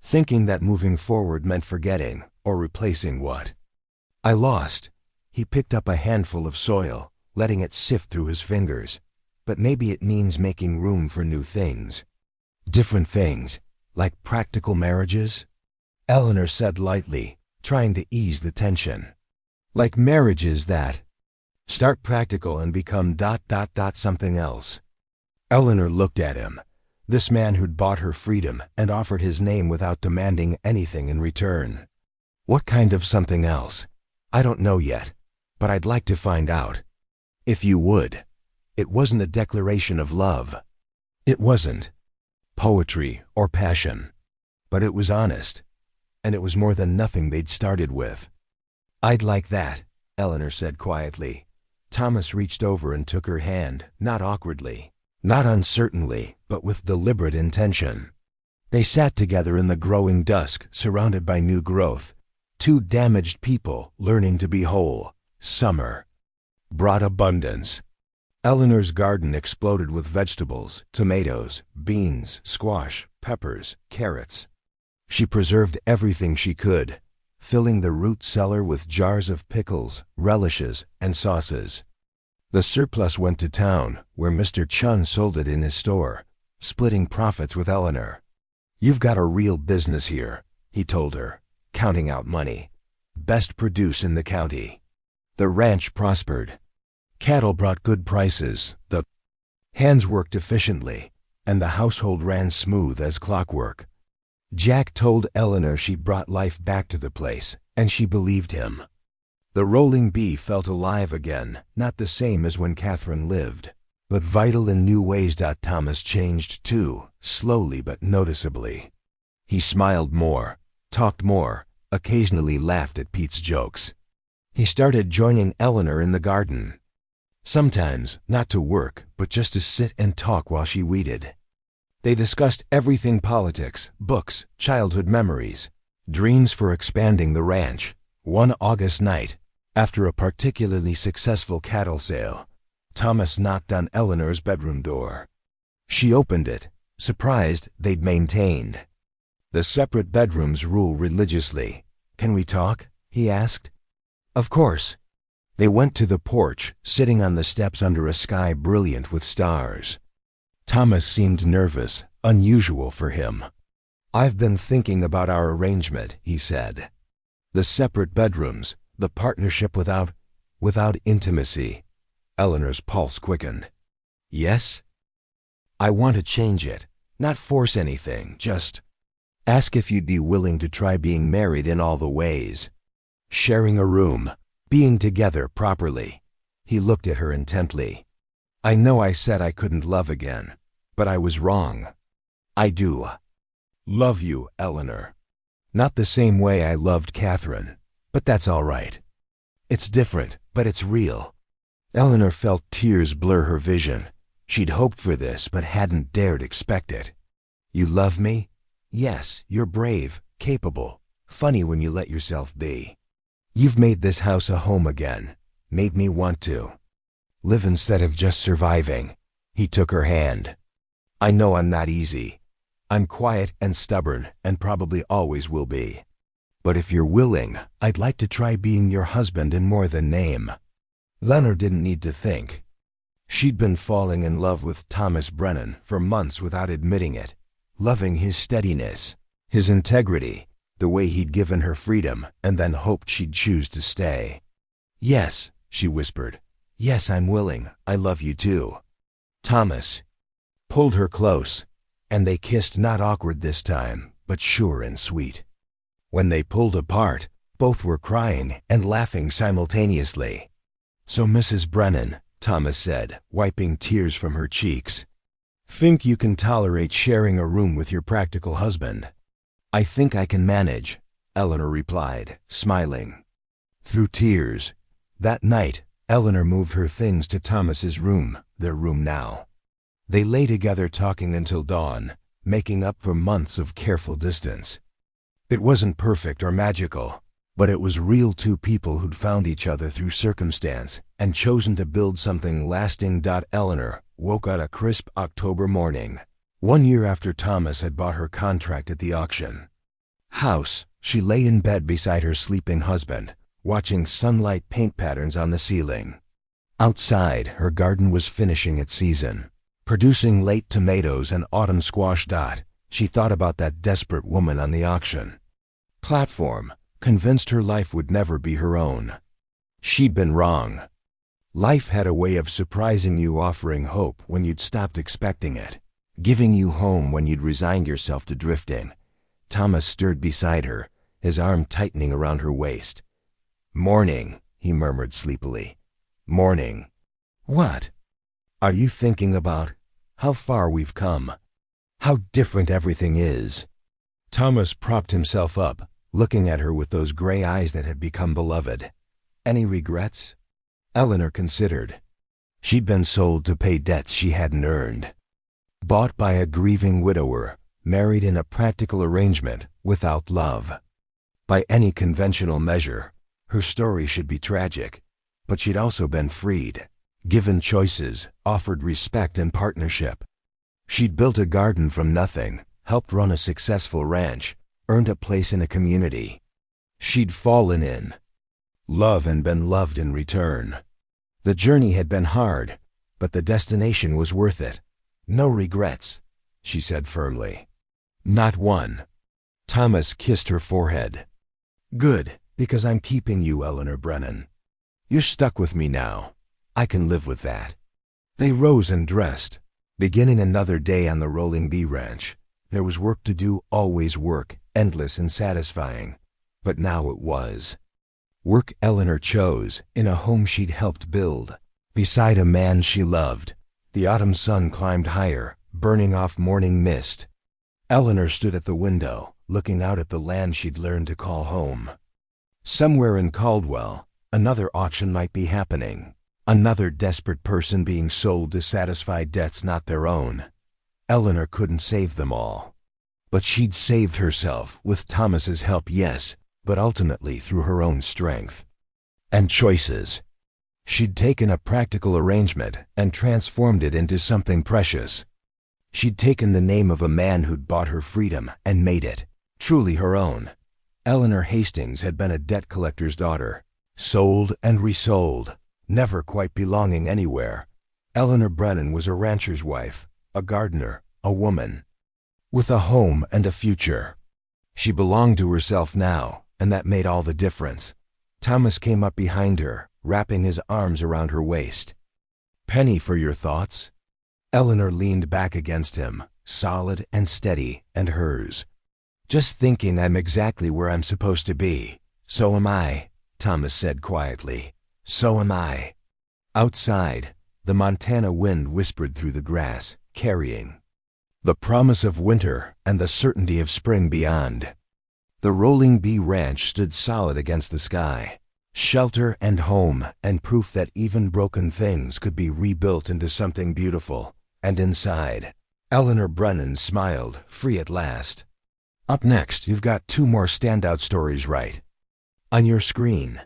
Thinking that moving forward meant forgetting, or replacing what I lost. He picked up a handful of soil, letting it sift through his fingers. But maybe it means making room for new things. Different things, like practical marriages? Eleanor said lightly, trying to ease the tension. Like marriages that start practical and become ... something else. Eleanor looked at him, this man who'd bought her freedom and offered his name without demanding anything in return. What kind of something else? I don't know yet, but I'd like to find out. If you would. It wasn't a declaration of love. It wasn't poetry or passion. But it was honest, and it was more than nothing they'd started with. I'd like that, Eleanor said quietly. Thomas reached over and took her hand, not awkwardly, not uncertainly, but with deliberate intention. They sat together in the growing dusk, surrounded by new growth. Two damaged people learning to be whole. Summer brought abundance. Eleanor's garden exploded with vegetables, tomatoes, beans, squash, peppers, carrots. She preserved everything she could, filling the root cellar with jars of pickles, relishes, and sauces. The surplus went to town, where Mr. Chun sold it in his store, splitting profits with Eleanor. "You've got a real business here," he told her, counting out money. "Best produce in the county." The ranch prospered. Cattle brought good prices, the hands worked efficiently, and the household ran smooth as clockwork. Jack told Eleanor she brought life back to the place, and she believed him. The rolling bee felt alive again, not the same as when Catherine lived, but vital in new ways. Thomas changed too, slowly but noticeably. He smiled more, talked more, occasionally laughed at Pete's jokes. He started joining Eleanor in the garden. Sometimes, not to work, but just to sit and talk while she weeded. They discussed everything: politics, books, childhood memories, dreams for expanding the ranch. One August night, after a particularly successful cattle sale, Thomas knocked on Eleanor's bedroom door. She opened it, surprised they'd maintained the separate bedrooms rule religiously. "Can we talk?" he asked. "Of course." They went to the porch, sitting on the steps under a sky brilliant with stars. Thomas seemed nervous, unusual for him. "I've been thinking about our arrangement," he said. "The separate bedrooms, the partnership without intimacy." Eleanor's pulse quickened. "Yes?" "I want to change it, not force anything, just ask if you'd be willing to try being married in all the ways. Sharing a room, being together properly." He looked at her intently. "I know I said I couldn't love again, but I was wrong. I do love you, Eleanor. Not the same way I loved Catherine, but that's all right. It's different, but it's real." Eleanor felt tears blur her vision. She'd hoped for this, but hadn't dared expect it. "You love me?" "Yes, you're brave, capable, funny when you let yourself be. You've made this house a home again, made me want to live instead of just surviving." He took her hand. "I know I'm not easy. I'm quiet and stubborn and probably always will be. But if you're willing, I'd like to try being your husband in more than name." Eleanor didn't need to think. She'd been falling in love with Thomas Brennan for months without admitting it, loving his steadiness, his integrity, the way he'd given her freedom and then hoped she'd choose to stay. "Yes," she whispered. "Yes, I'm willing. I love you too." Thomas pulled her close, and they kissed, not awkward this time, but sure and sweet. When they pulled apart, both were crying and laughing simultaneously. "So, Mrs. Brennan," Thomas said, wiping tears from her cheeks, "think you can tolerate sharing a room with your practical husband?" "I think I can manage," Eleanor replied, smiling through tears. That night, Eleanor moved her things to Thomas's room, their room now. They lay together talking until dawn, making up for months of careful distance. It wasn't perfect or magical, but it was real. Two people who'd found each other through circumstance and chosen to build something lasting. Eleanor woke on a crisp October morning, 1 year after Thomas had bought her contract at the auction house. She lay in bed beside her sleeping husband, watching sunlight paint patterns on the ceiling. Outside, her garden was finishing its season, producing late tomatoes and autumn squash. She thought about that desperate woman on the auction platform, convinced her life would never be her own. She'd been wrong. Life had a way of surprising you, offering hope when you'd stopped expecting it, giving you home when you'd resigned yourself to drifting. Thomas stirred beside her, his arm tightening around her waist. "Morning," he murmured sleepily. "Morning." "What?" "Are you thinking about how far we've come? How different everything is?" Thomas propped himself up, looking at her with those gray eyes that had become beloved. "Any regrets?" Eleanor considered. She'd been sold to pay debts she hadn't earned. Bought by a grieving widower, married in a practical arrangement without love. By any conventional measure, her story should be tragic, but she'd also been freed, given choices, offered respect and partnership. She'd built a garden from nothing, helped run a successful ranch, earned a place in a community. She'd fallen in love and been loved in return. The journey had been hard, but the destination was worth it. "No regrets," she said firmly. Not one. Thomas kissed her forehead. Good, because I'm keeping you, Eleanor Brennan. You're stuck with me now. I can live with that. They rose and dressed, beginning another day on the rolling bee ranch. There was work to do, always work, endless and satisfying. But now it was. Work Eleanor chose, in a home she'd helped build, beside a man she loved. The autumn sun climbed higher, burning off morning mist. Eleanor stood at the window, looking out at the land she'd learned to call home. Somewhere in Caldwell, another auction might be happening. Another desperate person being sold to satisfy debts not their own. Eleanor couldn't save them all. But she'd saved herself, with Thomas's help, yes, but ultimately through her own strength. And choices. She'd taken a practical arrangement and transformed it into something precious. She'd taken the name of a man who'd bought her freedom and made it truly her own. Eleanor Hastings had been a debt collector's daughter, sold and resold, never quite belonging anywhere. Eleanor Brennan was a rancher's wife, a gardener, a woman, with a home and a future. She belonged to herself now, and that made all the difference. Thomas came up behind her, wrapping his arms around her waist. Penny for your thoughts? Eleanor leaned back against him, solid and steady, and hers. Just thinking I'm exactly where I'm supposed to be. So am I, Thomas said quietly. So am I. Outside, the Montana wind whispered through the grass, carrying the promise of winter and the certainty of spring beyond. The rolling bee ranch stood solid against the sky, shelter and home and proof that even broken things could be rebuilt into something beautiful. And inside, Eleanor Brennan smiled, free at last. Up next, you've got 2 more standout stories right on your screen.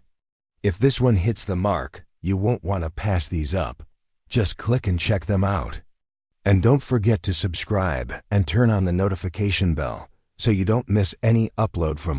If this one hits the mark, you won't want to pass these up. Just click and check them out. And don't forget to subscribe and turn on the notification bell so you don't miss any upload from us.